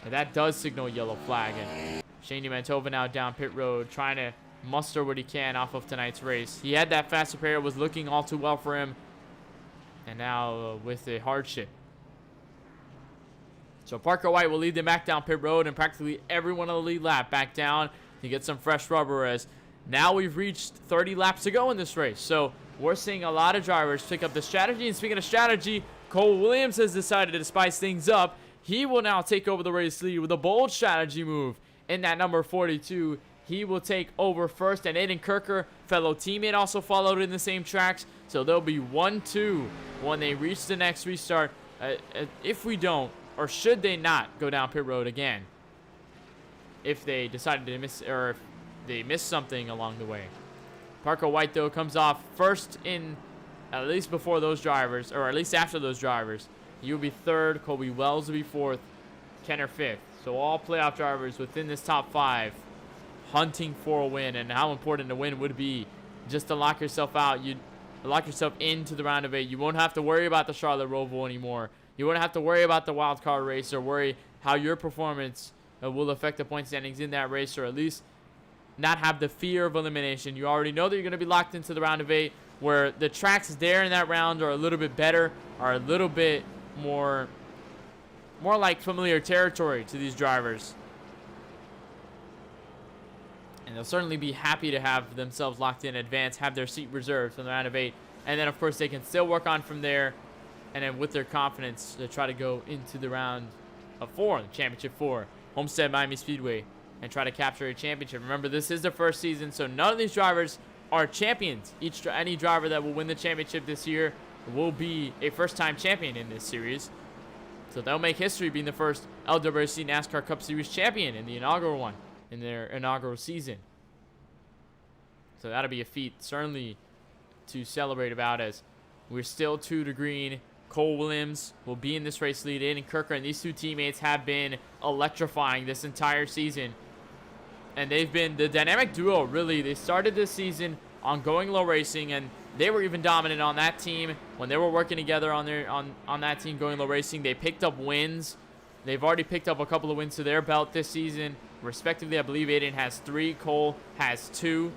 and that does signal a yellow flag. And Shane DiMantova now down pit road, trying to muster what he can off of tonight's race. He had that fast repair, it was looking all too well for him, and now with a hardship. So Parker White will lead them back down pit road, and practically everyone on the lead lap back down to get some fresh rubber, as now we've reached 30 laps to go in this race. So we're seeing a lot of drivers pick up the strategy. And speaking of strategy, Cole Williams has decided to spice things up. He will now take over the race lead with a bold strategy move in that number 42. He will take over first, and Aiden Kirker, fellow teammate, also followed in the same tracks. So they'll be 1-2 when they reach the next restart. If we don't, or should they not go down pit road again, if they decided to miss, or if they missed something along the way. Parker White, though, comes off first in, at least before those drivers, or at least after those drivers. He will be third. Colby Wells will be fourth. Kenner fifth. So all playoff drivers within this top 5 hunting for a win. And how important a win would be just to lock yourself out. You lock yourself into the round of 8. You won't have to worry about the Charlotte Roval anymore. You won't have to worry about the wild card race, or worry how your performance will affect the point standings in that race, or at least not have the fear of elimination. You already know that you're going to be locked into the round of 8, where the tracks there in that round are a little bit better, are a little bit more like familiar territory to these drivers. And they'll certainly be happy to have themselves locked in advance, have their seat reserved for the round of 8. And then, of course, they can still work on from there, and then with their confidence to try to go into the round of 4, the championship 4, Homestead Miami Speedway, and try to capture a championship. Remember, this is the first season, so none of these drivers are champions. Any driver that will win the championship this year will be a first-time champion in this series. So they'll make history being the first LWRC NASCAR Cup Series champion in the inaugural one, in their inaugural season. So that'll be a feat certainly to celebrate about, as we're still 2 to green. Cole Williams will be in this race lead. Aiden Kirker and these 2 teammates have been electrifying this entire season. And they've been the dynamic duo, really. They started this season on Going Low Racing, and they were even dominant on that team when they were working together on that team, Going Low Racing. They picked up wins They've already picked up a couple of wins to their belt this season, respectively. I believe Aiden has 3, Cole has 2.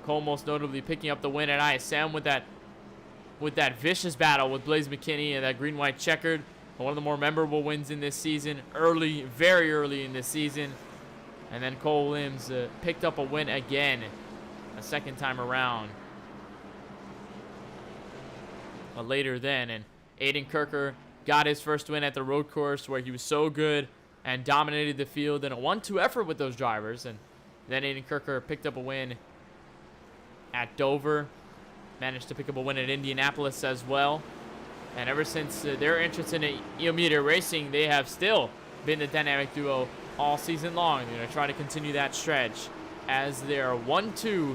Cole most notably picking up the win at ISM with that vicious battle with Blaze McKinney and that green-white checkered. One of the more memorable wins in this season, very early in this season. And then Cole Williams picked up a win again, a second time around. But later then, and Aiden Kirker got his first win at the road course where he was so good and dominated the field in a 1-2 effort with those drivers. And then Aiden Kirker picked up a win at Dover, managed to pick up a win at Indianapolis as well. And ever since their interest in Media Racing, they have still been the dynamic duo all season long. They're going to try to continue that stretch as they're 1-2.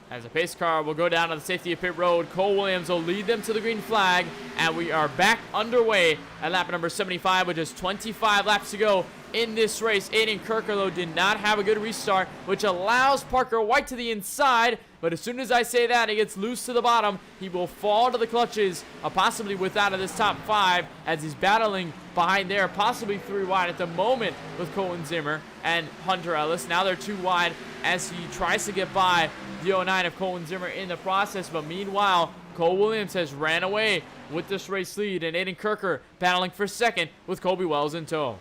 As a pace car will go down to the safety of pit road. Cole Williams will lead them to the green flag. And we are back underway at lap number 75 with just 25 laps to go in this race. Aiden Kirker, though, did not have a good restart, which allows Parker White to the inside. But as soon as I say that, he gets loose to the bottom. He will fall to the clutches, possibly without of this top 5, as he's battling behind there, possibly 3 wide at the moment with Colin Zimmer and Hunter Ellis. Now they're 2 wide as he tries to get by the 09 of Colin Zimmer in the process. But meanwhile, Cole Williams has ran away with this race lead, and Aiden Kirker battling for second with Colby Wells in tow.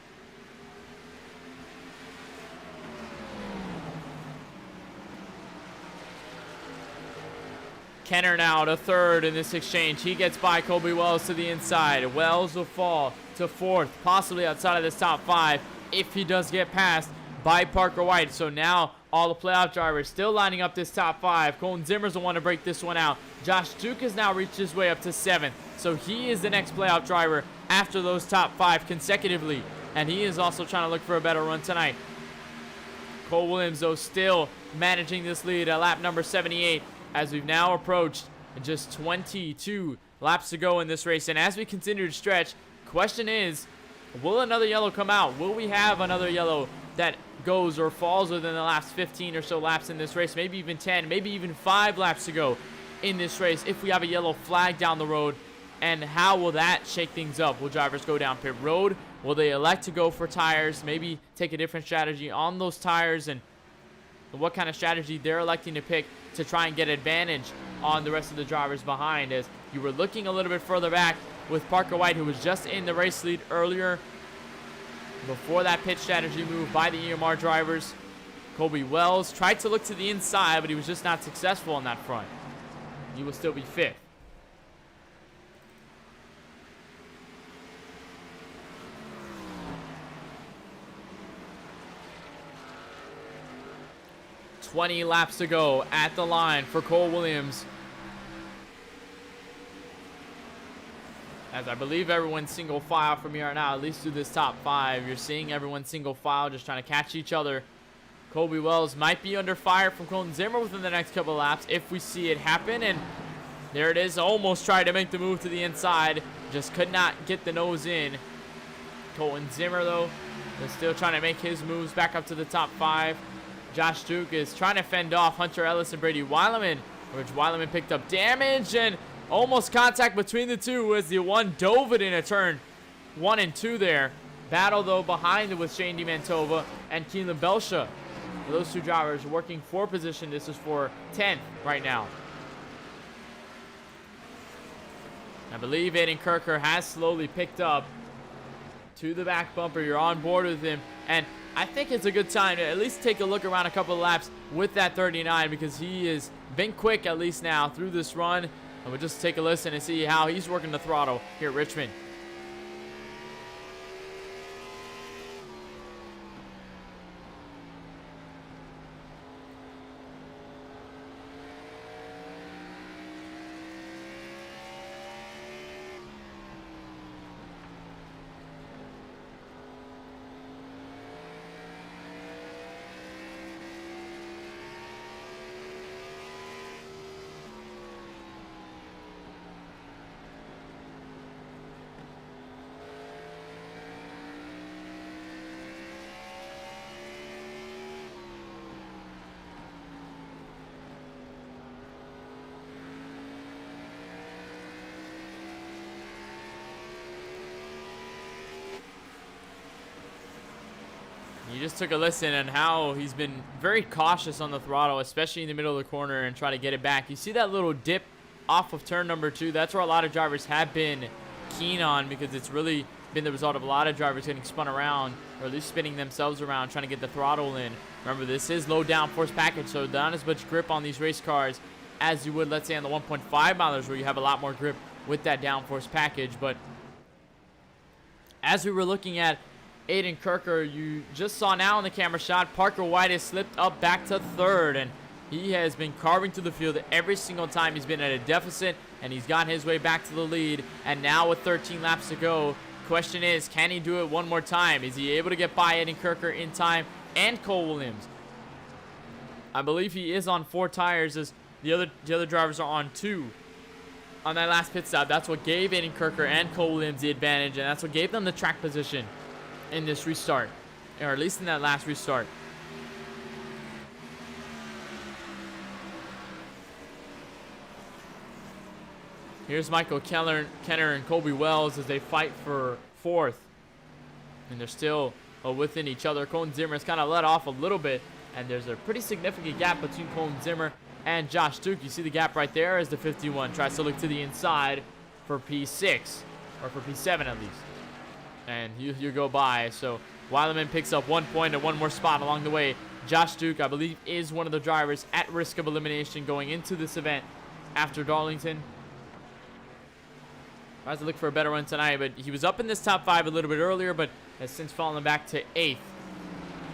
Kenner now to third in this exchange. He gets by Colby Wells to the inside. Wells will fall to 4th, possibly outside of this top 5 if he does get passed by Parker White. So now all the playoff drivers still lining up this top 5. Colin Zimmer's the one to break this one out. Josh Duke has now reached his way up to 7th. So he is the next playoff driver after those top 5 consecutively. And he is also trying to look for a better run tonight. Cole Williams, though, still managing this lead at lap number 78 as we've now approached just 22 laps to go in this race. And as we continue to stretch, question is, will another yellow come out? Will we have another yellow that goes or falls within the last 15 or so laps in this race? Maybe even 10, maybe even 5 laps to go in this race if we have a yellow flag down the road. And how will that shake things up? Will drivers go down pit road? Will they elect to go for tires? Maybe take a different strategy on those tires, and what kind of strategy they're electing to pick to try and get advantage on the rest of the drivers behind. As you were looking a little bit further back with Parker White, who was just in the race lead earlier before that pit strategy move by the EMR drivers. Colby Wells tried to look to the inside, but he was just not successful on that front. He will still be 5th. $20 laps to go at the line for Cole Williams. As I believe everyone's single file from here on out, at least through this top 5. You're seeing everyone single file, just trying to catch each other. Colby Wells might be under fire from Colton Zimmer within the next couple of laps if we see it happen. And there it is, almost tried to make the move to the inside. Just could not get the nose in. Colton Zimmer, though, is still trying to make his moves back up to the top 5. Josh Duke is trying to fend off Hunter Ellis and Brady Weileman, which Weileman picked up damage and almost contact between the two as the one dove it in a turn 1 and 2 there. Battle, though, behind it with Shane DiMantova and Kelan Belsha. Those two drivers working for position. This is for 10th right now. I believe Aiden Kirker has slowly picked up to the back bumper. You're on board with him, and I think it's a good time to at least take a look around a couple of laps with that 39, because he has been quick at least now through this run. And we'll just take a listen and see how he's working the throttle here at Richmond. just took a listen on how he's been very cautious on the throttle, especially in the middle of the corner, and try to get it back. You see that little dip off of turn number 2? That's where a lot of drivers have been keen on, because it's really been the result of a lot of drivers getting spun around, or at least spinning themselves around, trying to get the throttle in. Remember, this is low downforce package, so not as much grip on these race cars as you would, let's say, on the 1.5 milers, where you have a lot more grip with that downforce package. But as we were looking at Aiden Kirker, you just saw now in the camera shot, Parker White has slipped up back to 3rd, and he has been carving through the field every single time he's been at a deficit, and he's gotten his way back to the lead. And now with 13 laps to go, question is, can he do it one more time? Is he able to get by Aiden Kirker in time and Cole Williams? I believe he is on 4 tires, as the other drivers are on 2. On that last pit stop, that's what gave Aiden Kirker and Cole Williams the advantage, and that's what gave them the track position in this restart, or at least in that last restart. Here's Michael Kenner and Colby Wells as they fight for 4th, and they're still within each other. Colton Zimmer has kind of let off a little bit, and there's a pretty significant gap between Colton Zimmer and Josh Duke. You see the gap right there as the 51 tries to look to the inside for P6, or for P7 at least. And you go by. So Weileman picks up 1 point and 1 more spot along the way. Josh Duke, I believe, is one of the drivers at risk of elimination going into this event after Darlington. Tries to look for a better run tonight, but he was up in this top 5 a little bit earlier, but has since fallen back to 8th.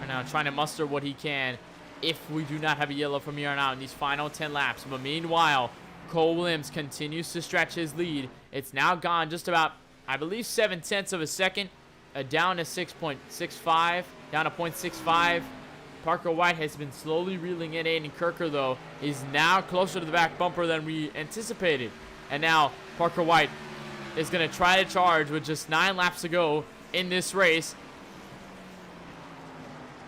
Right now, trying to muster what he can if we do not have a yellow from here on out in these final 10 laps. But meanwhile, Cole Williams continues to stretch his lead. It's now gone just about, I believe, 7/10 of a second, down to 6.65, down to 0.65. Parker White has been slowly reeling in. Aiden Kirker, though, is now closer to the back bumper than we anticipated. And now Parker White is going to try to charge with just 9 laps to go in this race.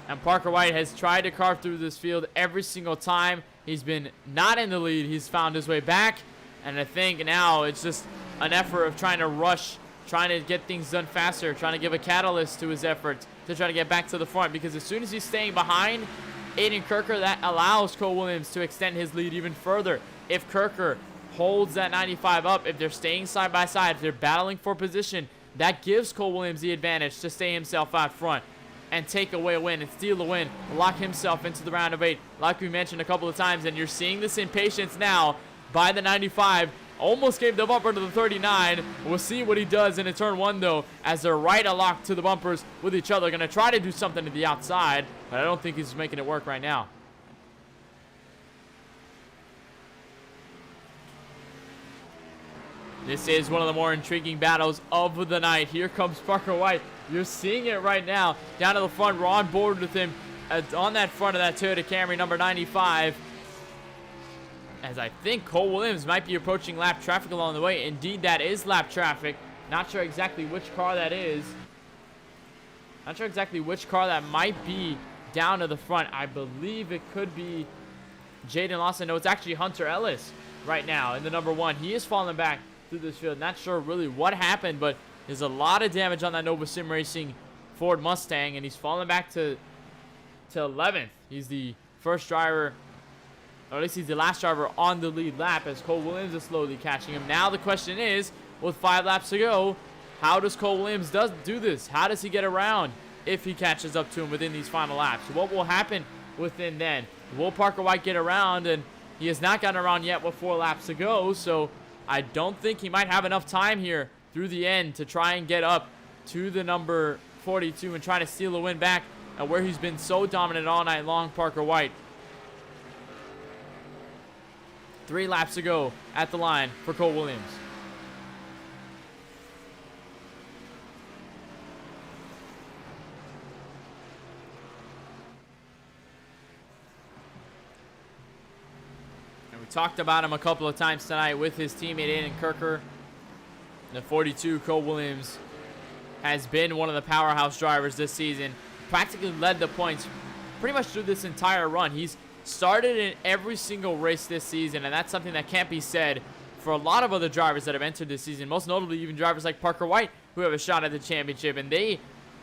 And Parker White has tried to carve through this field every single time. He's been not in the lead. He's found his way back. And I think now it's just an effort of trying to rush, trying to get things done faster, trying to give a catalyst to his efforts to try to get back to the front. Because as soon as he's staying behind Aiden Kirker, that allows Cole Williams to extend his lead even further. If Kirker holds that 95 up, if they're staying side by side, if they're battling for position, that gives Cole Williams the advantage to stay himself out front and take away a win and steal a win, lock himself into the round of 8, like we mentioned a couple of times. And you're seeing this impatience now by the 95. Almost gave the bumper to the 39. We'll see what he does in a turn 1, though, as they're right locked to the bumpers with each other. Going to try to do something to the outside, but I don't think he's making it work right now. This is one of the more intriguing battles of the night. Here comes Parker White. You're seeing it right now. Down to the front. We're on board with him on that front of that Toyota Camry, number 95. As I think Cole Williams might be approaching lap traffic along the way. Indeed, that is lap traffic. Not sure exactly which car that is. Not sure exactly which car that might be down to the front. I believe it could be Jaden Lawson. No, it's actually Hunter Ellis right now in the number 1. He is falling back through this field. Not sure really what happened, but there's a lot of damage on that Nova Sim Racing Ford Mustang, and he's falling back to 11th. He's the first driver, or at least he's the last driver on the lead lap, as Cole Williams is slowly catching him. Now the question is, with 5 laps to go, how does Cole Williams do this? How does he get around if he catches up to him within these final laps? What will happen within then? Will Parker White get around? And he has not gotten around yet with 4 laps to go, so I don't think he might have enough time here through the end to try and get up to the number 42 and try to steal a win back at where he's been so dominant all night long, Parker White. 3 laps to go at the line for Cole Williams. And we talked about him a couple of times tonight with his teammate Aiden Kirker. The 42, Cole Williams, has been one of the powerhouse drivers this season. Practically led the points pretty much through this entire run. He's started in every single race this season, and that's something that can't be said for a lot of other drivers that have entered this season, most notably even drivers like Parker White, who have a shot at the championship. And they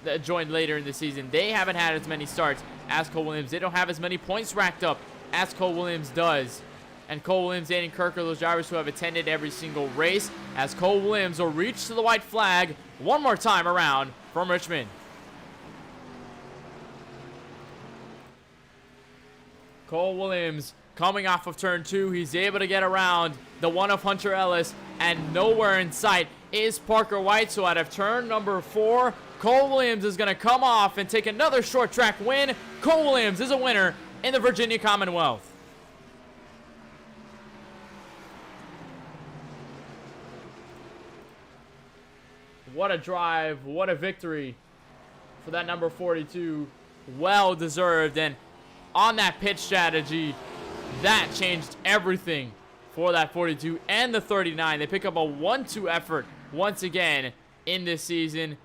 that joined later in the season, they haven't had as many starts as Cole Williams. They don't have as many points racked up as Cole Williams does. And Cole Williams, Aiden Kirker, those drivers who have attended every single race, as Cole Williams will reach to the white flag one more time around from Richmond. Cole Williams coming off of turn 2. He's able to get around the one of Hunter Ellis, and nowhere in sight is Parker White. So out of turn number 4, Cole Williams is going to come off and take another short track win. Cole Williams is a winner in the Virginia Commonwealth. What a drive, what a victory for that number 42. Well deserved, and on that pitch strategy, that changed everything for that 42 and the 39. They pick up a 1-2 effort once again in this season.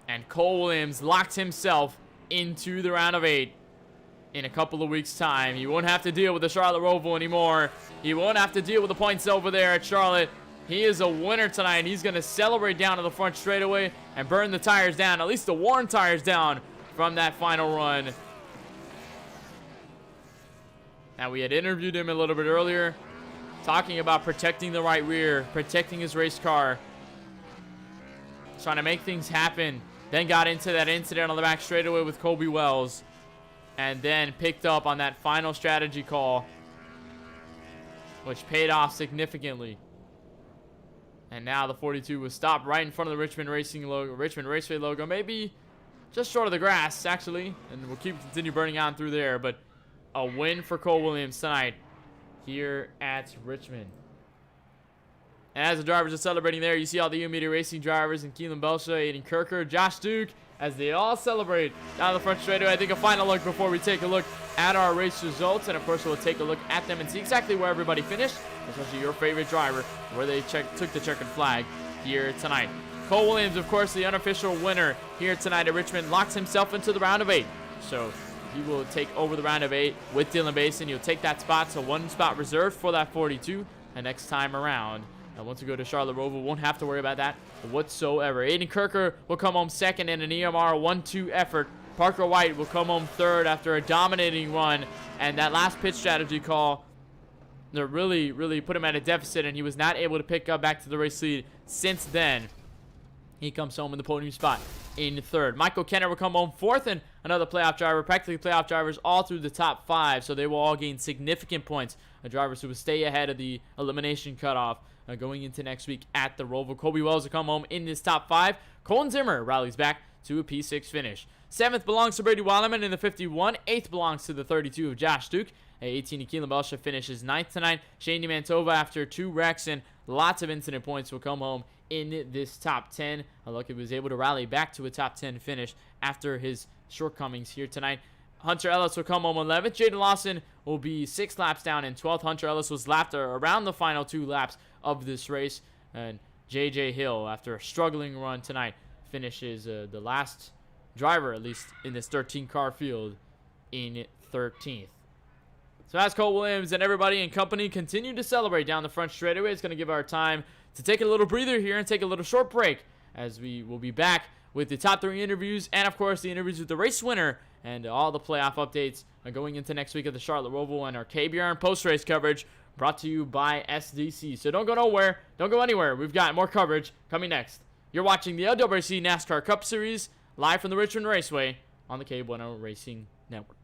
And Cole Williams locked himself into the round of 8 in a couple of weeks' time. He won't have to deal with the Charlotte Roval anymore. He won't have to deal with the points over there at Charlotte. He is a winner tonight. He's going to celebrate down to the front straightaway and burn the tires down, at least the worn tires down from that final run. Now, we had interviewed him a little bit earlier, talking about protecting the right rear, protecting his race car, trying to make things happen. Then got into that incident on the back straightaway with Kobe Wells, and then picked up on that final strategy call, which paid off significantly. And now the 42 was stopped right in front of the Richmond Raceway logo, maybe just short of the grass, actually. And we'll continue burning on through there. But a win for Cole Williams tonight here at Richmond. And as the drivers are celebrating there, you see all the Media Racing drivers and Kelan, Belsha, Aiden Kirker, Josh Duke, as they all celebrate down the front straightaway. I think a final look before we take a look at our race results. And of course, we'll take a look at them and see exactly where everybody finished, especially your favorite driver, where they took the checkered flag here tonight. Cole Williams, of course, the unofficial winner here tonight at Richmond, locks himself into the round of 8. So he will take over the round of 8 with Dylan Basin. He'll take that spot, so one spot reserved for that 42 the next time around. And once we go to Charlotte Roval, won't have to worry about that whatsoever. Aiden Kirker will come home second in an EMR 1-2 effort. Parker White will come home third after a dominating run. And that last pitch strategy call that really put him at a deficit, and he was not able to pick up back to the race lead. Since then, he comes home in the podium spot in third. Michael Kenner will come home fourth, and another playoff driver, practically playoff drivers all through the top 5, so they will all gain significant points. Drivers who will stay ahead of the elimination cutoff going into next week at the Roval. Kobe Wells will come home in this top 5. Colin Zimmer rallies back to a P6 finish. 7th belongs to Brady Wallerman in the 51. 8th belongs to the 32 of Josh Duke. 18, Kelan Belsha finishes 9th tonight. Shane Mantova, after 2 wrecks and lots of incident points, will come home in this top 10. Lucky was able to rally back to a top 10 finish after his shortcomings here tonight. Hunter Ellis will come home 11th. Jaden Lawson will be 6 laps down in 12th. Hunter Ellis was lapped around the final 2 laps of this race. And J.J. Hill, after a struggling run tonight, finishes the last driver, at least in this 13-car field, in 13th. So as Cole Williams and everybody in company continue to celebrate down the front straightaway, it's going to give our time to take a little breather here and take a little short break, as we will be back with the top 3 interviews and, of course, the interviews with the race winner and all the playoff updates going into next week at the Charlotte Roval, and our KBRN post-race coverage brought to you by SDC. So don't go nowhere. Don't go anywhere. We've got more coverage coming next. You're watching the LWRC NASCAR Cup Series live from the Richmond Raceway on the KBueno Racing Network.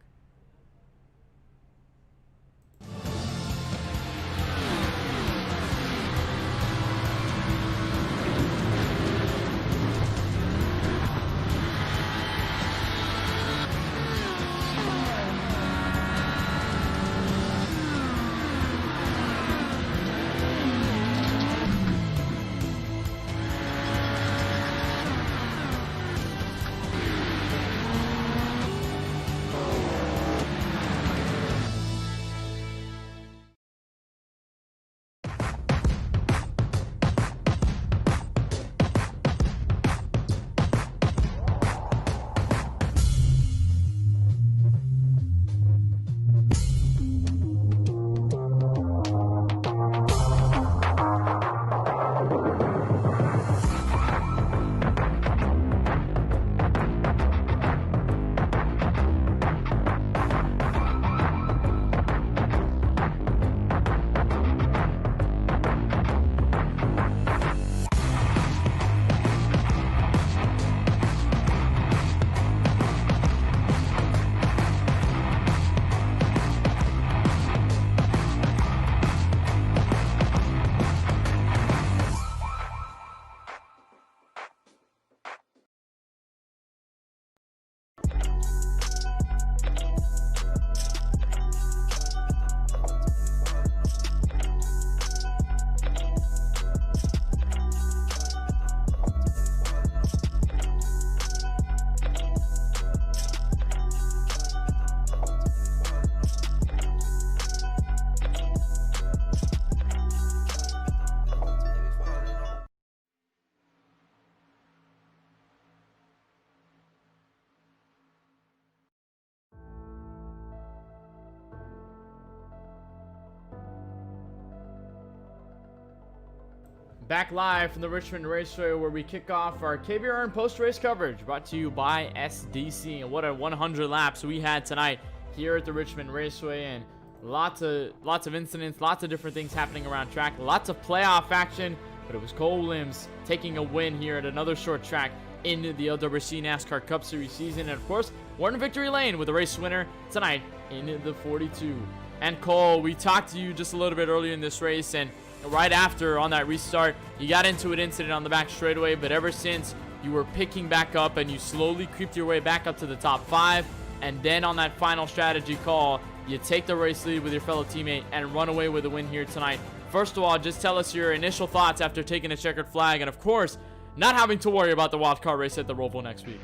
Back live from the Richmond Raceway, where we kick off our KBRN post-race coverage, brought to you by SDC. And what a 100 laps we had tonight here at the Richmond Raceway, and lots of incidents, lots of different things happening around track, lots of playoff action. But it was Cole Williams taking a win here at another short track in the LWRC NASCAR Cup Series season, and of course, we're in victory lane with a race winner tonight in the 42. And Cole, we talked to you just a little bit earlier in this race, and right after on that restart, you got into an incident on the back straightaway, but ever since, you were picking back up and you slowly creeped your way back up to the top 5. And then on that final strategy call, you take the race lead with your fellow teammate and run away with a win here tonight. First of all, just tell us your initial thoughts after taking a checkered flag, and of course, not having to worry about the wild card race at the Roval next week.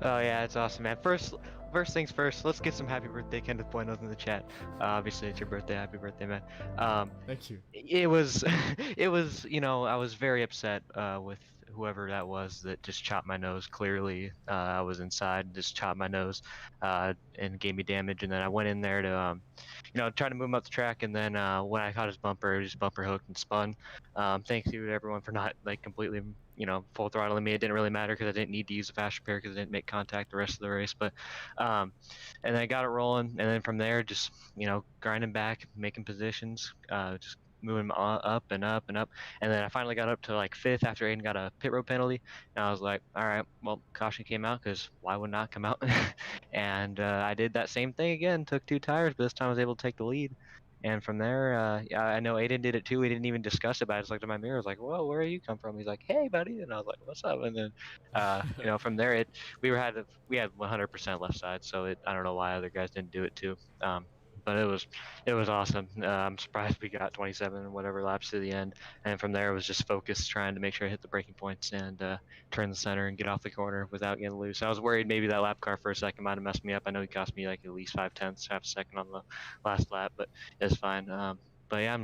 Oh yeah, it's awesome, man. First things first, let's get some happy birthday Kenneth Bueno in the chat. Obviously it's your birthday, happy birthday, man. Thank you. It was, I was very upset with whoever that was that just chopped my nose. Clearly, I was inside, just chopped my nose, and gave me damage. And then I went in there to, try to move him up the track. And then when I caught his bumper, it just bumper hooked and spun. Thanks to everyone for not completely, full throttling me. It didn't really matter because I didn't need to use the fast repair because I didn't make contact the rest of the race. But, and then I got it rolling. And then from there, just, grinding back, making positions, just moving up and up and up. And then I finally got up to 5th after Aiden got a pit road penalty. And I was like, all right, well, caution came out because why would not come out? And I did that same thing again, took 2 tires, but this time I was able to take the lead. And from there, I know Aiden did it too. We didn't even discuss it, but I just looked at my mirror. I was like, whoa, where you come from? He's like, hey, buddy. And I was like, what's up? And then, from there, we had 100% left side. So I don't know why other guys didn't do it too. But it was awesome. I'm surprised we got 27 and whatever laps to the end. And from there, it was just focused, trying to make sure I hit the braking points and turn the center and get off the corner without getting loose. I was worried maybe that lap car for a second might have messed me up. I know he cost me at least 5/10, half a second on the last lap, but it's fine. But yeah,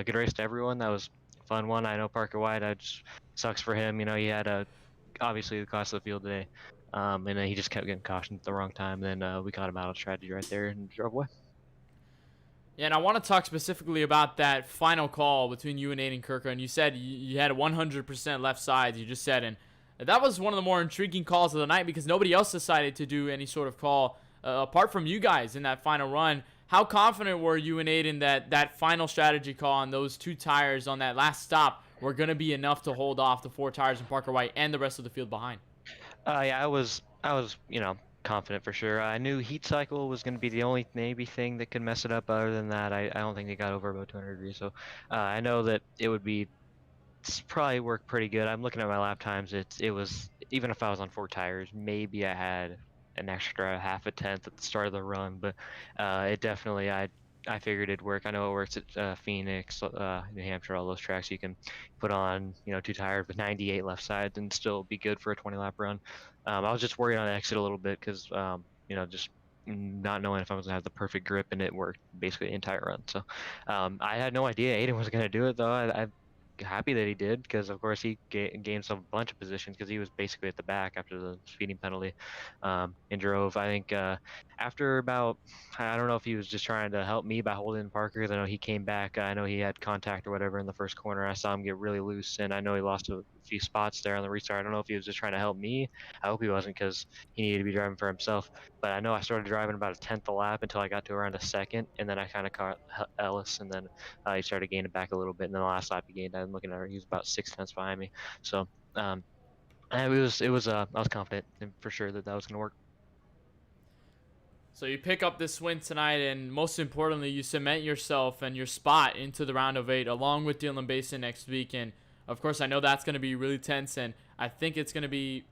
good race to everyone. That was a fun one. I know Parker White, just sucks for him. He had obviously the cost of the field today. And then he just kept getting cautioned at the wrong time. Then we caught him out of strategy right there and drove away. Yeah, and I want to talk specifically about that final call between you and Aiden Kirker. And you said you had a 100% left side, you just said. And that was one of the more intriguing calls of the night because nobody else decided to do any sort of call apart from you guys in that final run. How confident were you and Aiden that that final strategy call on those 2 tires on that last stop were going to be enough to hold off the 4 tires in Parker White and the rest of the field behind? Yeah, I was, confident for sure. I knew heat cycle was going to be the only maybe thing that could mess it up. Other than that, I don't think it got over about 200 degrees. So I know that it would probably work pretty good. I'm looking at my lap times. It was, even if I was on 4 tires, maybe I had an extra half a tenth at the start of the run, but it definitely, I figured it'd work. I know it works at Phoenix, New Hampshire, all those tracks. You can put on, 2 tires with 98 left sides and still be good for a 20-lap run. I was just worried on exit a little bit because, just not knowing if I was going to have the perfect grip, and it worked basically the entire run. So I had no idea Aiden was going to do it, though. I'm happy that he did because, of course, he gained himself a bunch of positions because he was basically at the back after the speeding penalty and drove. I think after about, I don't know if he was just trying to help me by holding Parker, because I know he came back. I know he had contact or whatever in the first corner. I saw him get really loose, and I know he lost a few spots there on the restart. I don't know if he was just trying to help me. I hope he wasn't, because he needed to be driving for himself. But I know I started driving about a tenth a lap until I got to around a second, and then I kind of caught Ellis, and then he started gaining back a little bit. And then the last lap he gained, I'm looking at her, he was about 6 tenths behind me. So I was confident for sure that was going to work. So you pick up this win tonight, and most importantly, you cement yourself and your spot into the round of 8, along with Dylan Basin next week. And of course, I know that's going to be really tense, and I think it's going to be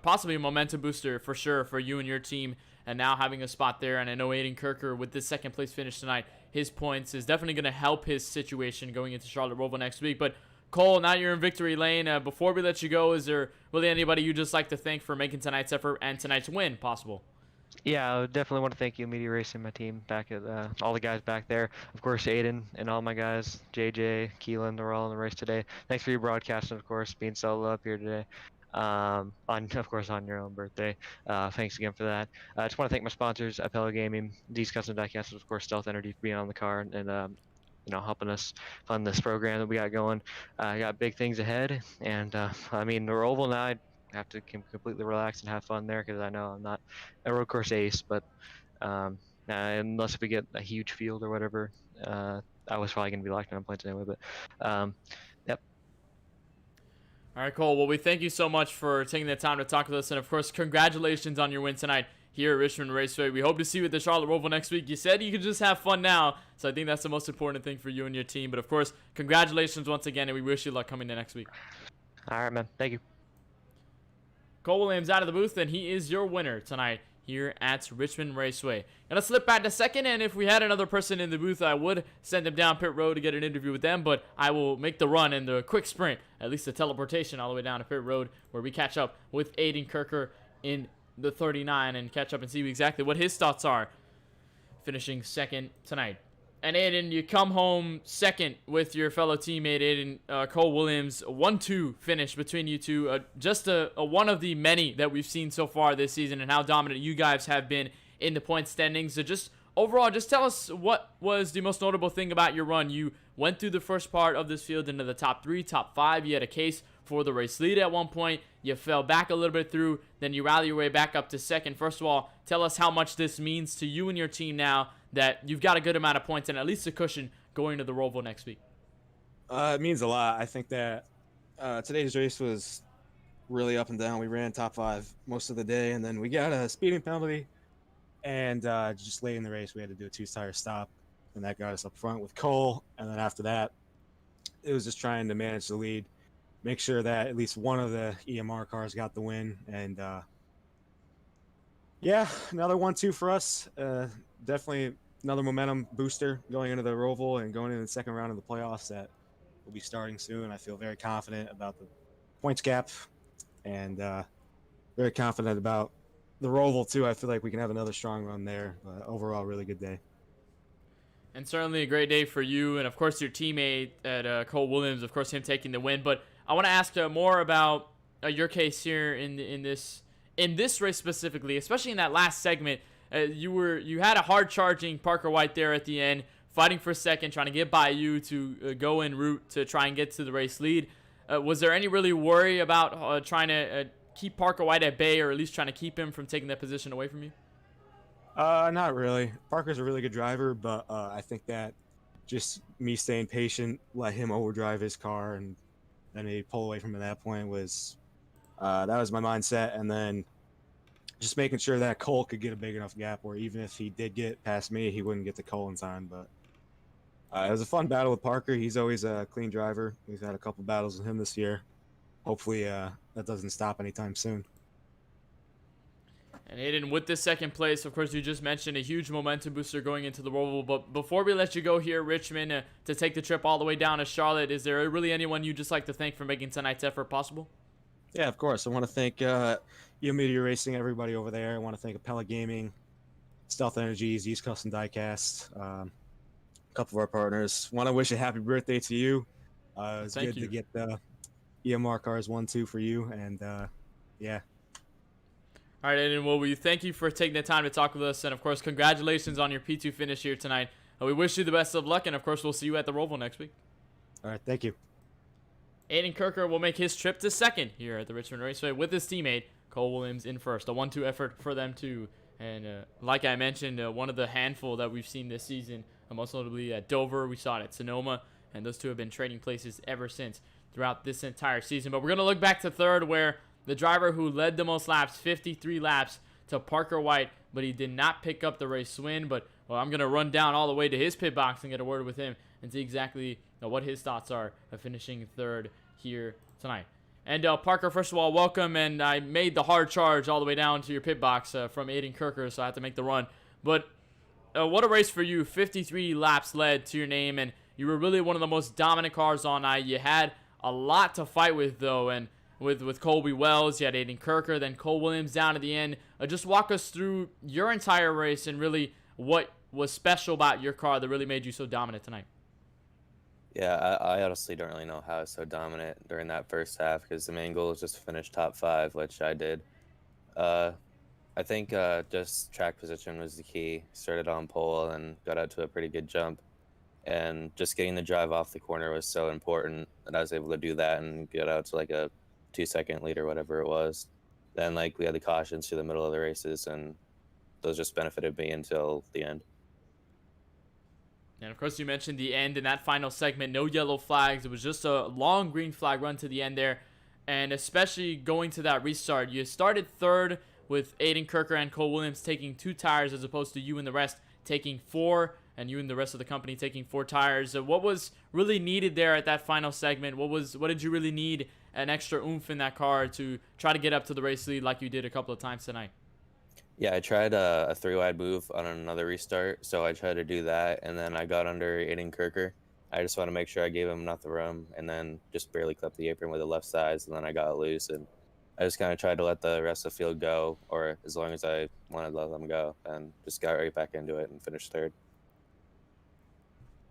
possibly a momentum booster for sure for you and your team. And now having a spot there, and I know Aiden Kirker with this second place finish tonight, his points is definitely going to help his situation going into Charlotte Roval next week. But Cole, now you're in victory lane. Before we let you go, is there really anybody you just like to thank for making tonight's effort and tonight's win possible? Yeah, I definitely want to thank you, Media Racing, my team, back at all the guys back there. Of course, Aiden and all my guys, JJ, Kelan, they're all in the race today. Thanks for your broadcast, and of course, being solo up here today. On your own birthday. Thanks again for that. I just want to thank my sponsors, Apello Gaming, D's Custom Diecast, of course, Stealth Energy for being on the car, and helping us fund this program that we got going. I got big things ahead, and I mean, the Roval now, I have to completely relax and have fun there because I know I'm not a road course ace, but unless we get a huge field or whatever, I was probably going to be locked on points anyway. But yep. All right, Cole. Well, we thank you so much for taking the time to talk with us. And, of course, congratulations on your win tonight here at Richmond Raceway. We hope to see you at the Charlotte Roval next week. You said you could just have fun now, so I think that's the most important thing for you and your team. But, of course, congratulations once again, and we wish you luck coming to next week. All right, man. Thank you. Cole Williams out of the booth, and he is your winner tonight here at Richmond Raceway. Gonna slip back to second, and if we had another person in the booth, I would send them down pit road to get an interview with them, but I will make the run and the quick sprint, at least the teleportation all the way down to pit road, where we catch up with Aiden Kirker in the 39 and catch up and see exactly what his thoughts are finishing second tonight. And Aiden, you come home second with your fellow teammate Aiden Cole Williams. 1-2 finish between you two. Just a one of the many that we've seen so far this season, and how dominant you guys have been in the point standings. So just overall, just tell us what was the most notable thing about your run. You went through the first part of this field into the top 3, top 5. You had a case for the race lead at one point. You fell back a little bit through, then you rally your way back up to second. First of all, tell us how much this means to you and your team now that you've got a good amount of points and at least a cushion going to the Roval next week. It means a lot. I think that today's race was really up and down. We ran top 5 most of the day, and then we got a speeding penalty. And just late in the race, we had to do a 2-tire stop, and that got us up front with Cole. And then after that, it was just trying to manage the lead, make sure that at least one of the EMR cars got the win. And yeah, another 1-2 for us. Definitely another momentum booster going into the Roval and going into the second round of the playoffs that will be starting soon. I feel very confident about the points gap, and very confident about the Roval too. I feel like we can have another strong run there. Overall, really good day. And certainly a great day for you and, of course, your teammate at Cole Williams, of course, him taking the win. But I want to ask more about your case here in this race specifically, especially in that last segment. You had a hard charging Parker White there at the end, fighting for second, trying to get by you to go en route to try and get to the race lead. Was there any really worry about trying to keep Parker White at bay, or at least trying to keep him from taking that position away from you? Not really. Parker's a really good driver, but I think that just me staying patient, let him overdrive his car, and then he pull away from him at that point was that was my mindset. And then just making sure that Cole could get a big enough gap where even if he did get past me, he wouldn't get to Cole in time. But it was a fun battle with Parker. He's always a clean driver. We've had a couple battles with him this year. Hopefully that doesn't stop anytime soon. And Aiden, with this second place, of course, you just mentioned a huge momentum booster going into the Roval. But before we let you go here, Richmond, to take the trip all the way down to Charlotte, is there really anyone you'd just like to thank for making tonight's effort possible? Yeah, of course. I want to thank Media Racing, everybody over there. I want to thank Appella Gaming, Stealth Energies, East Coast and Diecast, a couple of our partners. Want to wish a happy birthday to you. It's good to get the EMR cars 1-2 for you, and yeah. All right, Aiden, well, we thank you for taking the time to talk with us, and of course, congratulations on your P2 finish here tonight. We wish you the best of luck, and of course, we'll see you at the Roval next week. All right, thank you. Aiden Kirker will make his trip to second here at the Richmond Raceway with his teammate Cole Williams in first. A 1-2 effort for them too, and like I mentioned, one of the handful that we've seen this season, most notably at Dover. We saw it at Sonoma, and those two have been trading places ever since throughout this entire season. But we're gonna look back to third, where the driver who led the most laps, 53 laps, to Parker White, but he did not pick up the race win. But well, I'm gonna run down all the way to his pit box and get a word with him and see exactly what his thoughts are of finishing third here tonight. And Parker, first of all, welcome. And I made the hard charge all the way down to your pit box from Aiden Kirker, so I had to make the run. But what a race for you. 53 laps led to your name, and you were really one of the most dominant cars all night. You had a lot to fight with, though, and with Colby Wells, you had Aiden Kirker, then Cole Williams down at the end. Just walk us through your entire race and really what was special about your car that really made you so dominant tonight. Yeah, I honestly don't really know how I was so dominant during that first half, because the main goal was just to finish top 5, which I did. I think just track position was the key. Started on pole and got out to a pretty good jump. and just getting the drive off the corner was so important that I was able to do that and get out to like a 2-second lead or whatever it was. Then like we had the cautions through the middle of the races, and those just benefited me until the end. And of course, you mentioned the end in that final segment, no yellow flags. It was just a long green flag run to the end there. And especially going to that restart, you started third with Aiden Kirker and Cole Williams taking 2 tires as opposed to you and the rest taking 4, and you and the rest of the company taking 4 tires. What was really needed there at that final segment? What did you really need an extra oomph in that car to try to get up to the race lead like you did a couple of times tonight? Yeah, I tried a 3-wide move on another restart, so I tried to do that, and then I got under Aiden Kirker. I just want to make sure I gave him enough room, and then just barely clipped the apron with the left sides, and then I got loose, and I just kind of tried to let the rest of the field go, or as long as I wanted to let them go, and just got right back into it and finished third.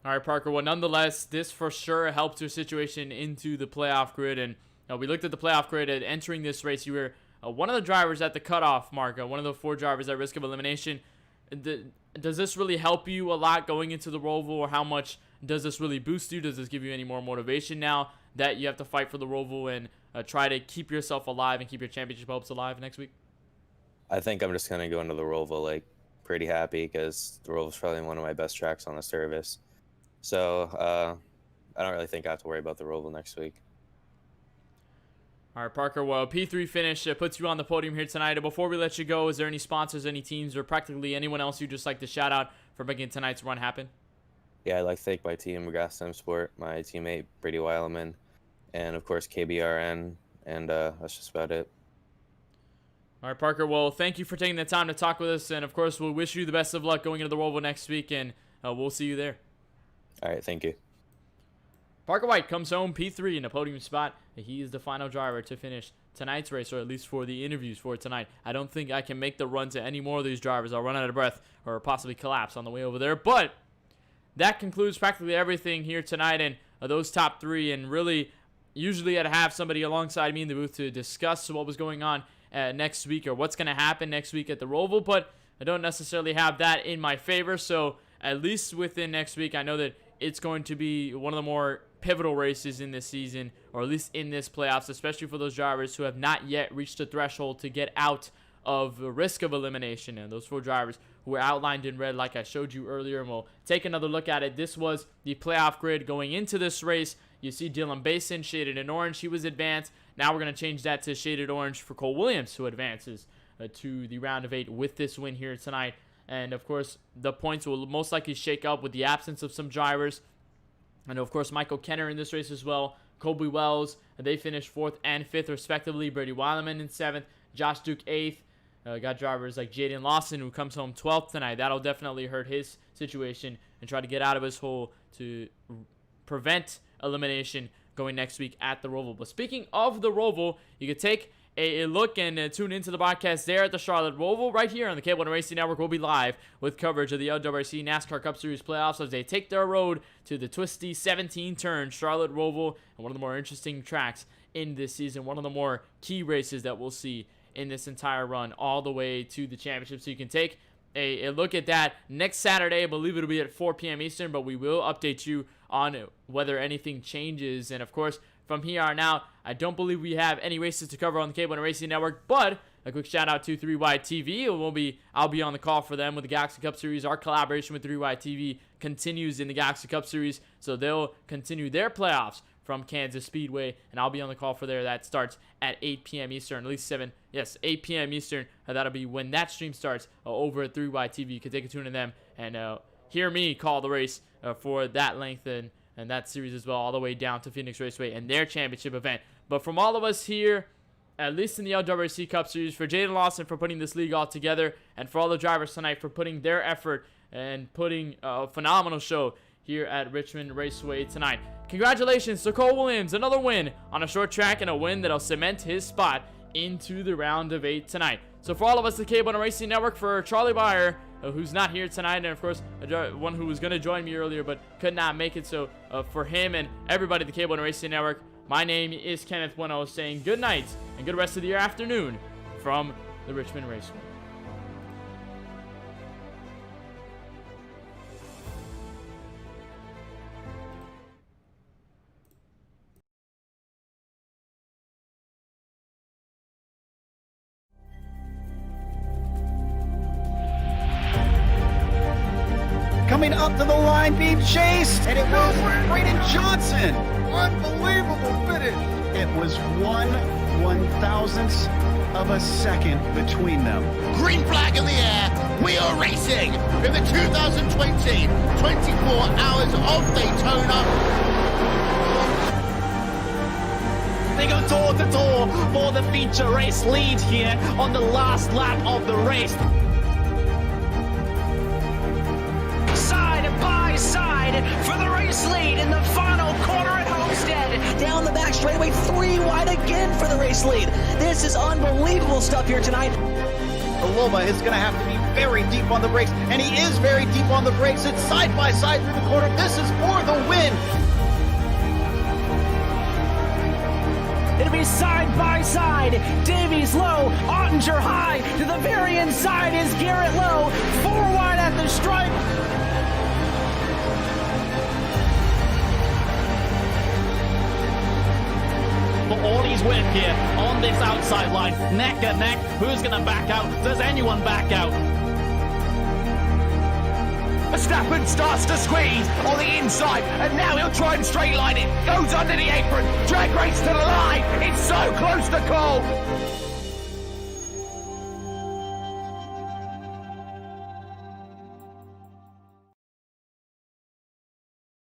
All right, Parker. Well, nonetheless, this for sure helped your situation into the playoff grid, and we looked at the playoff grid and entering this race. You were one of the drivers at the cutoff mark, one of the 4 drivers at risk of elimination. Does this really help you a lot going into the Roval, or how much does this really boost you? Does this give you any more motivation now that you have to fight for the Roval and try to keep yourself alive and keep your championship hopes alive next week? I think I'm just going to go into the Roval like pretty happy, because the Roval is probably one of my best tracks on the service. So I don't really think I have to worry about the Roval next week. All right, Parker. Well, P3 finish puts you on the podium here tonight. And before we let you go, is there any sponsors, any teams, or practically anyone else you'd just like to shout out for making tonight's run happen? Yeah, I'd like to thank my team, McGrath Sport, my teammate, Brady Weileman, and of course KBRN, and that's just about it. All right, Parker. Well, thank you for taking the time to talk with us, and of course, we'll wish you the best of luck going into the Roval next week, and we'll see you there. All right, thank you. Parker White comes home P3 in a podium spot. He is the final driver to finish tonight's race, or at least for the interviews for tonight. I don't think I can make the run to any more of these drivers. I'll run out of breath or possibly collapse on the way over there. But that concludes practically everything here tonight, and those top 3. And really, usually I'd have somebody alongside me in the booth to discuss what was going on next week, or what's going to happen next week at the Roval, but I don't necessarily have that in my favor. So at least within next week, I know that it's going to be one of the more pivotal races in this season, or at least in this playoffs, especially for those drivers who have not yet reached the threshold to get out of the risk of elimination. And those 4 drivers who were outlined in red like I showed you earlier, and we'll take another look at it. This was the playoff grid going into this race. You see Dylan Basin shaded in orange. He was advanced. Now we're going to change that to shaded orange for Cole Williams, who advances to the round of 8 with this win here tonight. And of course, the points will most likely shake up with the absence of some drivers. And of course, Michael Kenner in this race as well. Colby Wells, they finished 4th and 5th respectively. Brady Weileman in 7th. Josh Duke 8th. Got drivers like Jaden Lawson, who comes home 12th tonight. That'll definitely hurt his situation and try to get out of his hole to prevent elimination going next week at the Roval. But speaking of the Roval, you can take a look and tune into the broadcast there at the Charlotte Roval. Right here on the KBueno Racing Network, we'll be live with coverage of the LWRC NASCAR Cup Series playoffs as they take their road to the twisty 17-turn Charlotte Roval, and one of the more interesting tracks in this season, one of the more key races that we'll see in this entire run all the way to the championship. So you can take a look at that next Saturday. I believe it'll be at 4 p.m. Eastern, but we will update you on whether anything changes. And of course, from here on out, I don't believe we have any races to cover on the KBueno Racing Network, but a quick shout out to 3Y TV. I'll be on the call for them with the Galaxy Cup Series. Our collaboration with 3Y TV continues in the Galaxy Cup Series, so they'll continue their playoffs from Kansas Speedway, and I'll be on the call for there. That starts at 8 p.m. Eastern, at least 8 p.m. Eastern. That'll be when that stream starts over at 3Y TV. You can take a tune to them and hear me call the race for that length and that series as well, all the way down to Phoenix Raceway and their championship event. But from all of us here, at least in the LWRC Cup Series, for Jaden Lawson for putting this league all together, and for all the drivers tonight for putting their effort and putting a phenomenal show here at Richmond Raceway tonight. Congratulations to Cole Williams, another win on a short track, and a win that'll cement his spot into the round of 8 tonight. So for all of us at KBueno Racing Network, for Charlie Baier, who's not here tonight, and of course one who was going to join me earlier but could not make it, so for him and everybody at the KBueno Racing Network, my name is Kenneth Bueno, saying good night and good rest of your afternoon from the Richmond Raceway. coming up to the line, being chased, and it was Braden Johnson. Unbelievable finish. It was 1/1000th of a second between them. Green flag in the air. We are racing in the 2020 24 Hours of Daytona. They go door to door for the feature race lead here on the last lap of the race. Side by side for the race lead in the final corner at Homestead. Down the back straightaway, 3 wide again for the race lead. This is unbelievable stuff here tonight. Loma is going to have to be very deep on the brakes, and he is very deep on the brakes. It's side by side through the corner. This is for the win. It'll be side by side. Davies low, Ottinger high. To the very inside is Garrett Lowe. 4 wide at the stripe. For all he's worth here on this outside line, neck and neck. Who's going to back out? Does anyone back out? Verstappen starts to squeeze on the inside, and now he'll try and straight line it. Goes under the apron, drag race to the line. It's so close to call.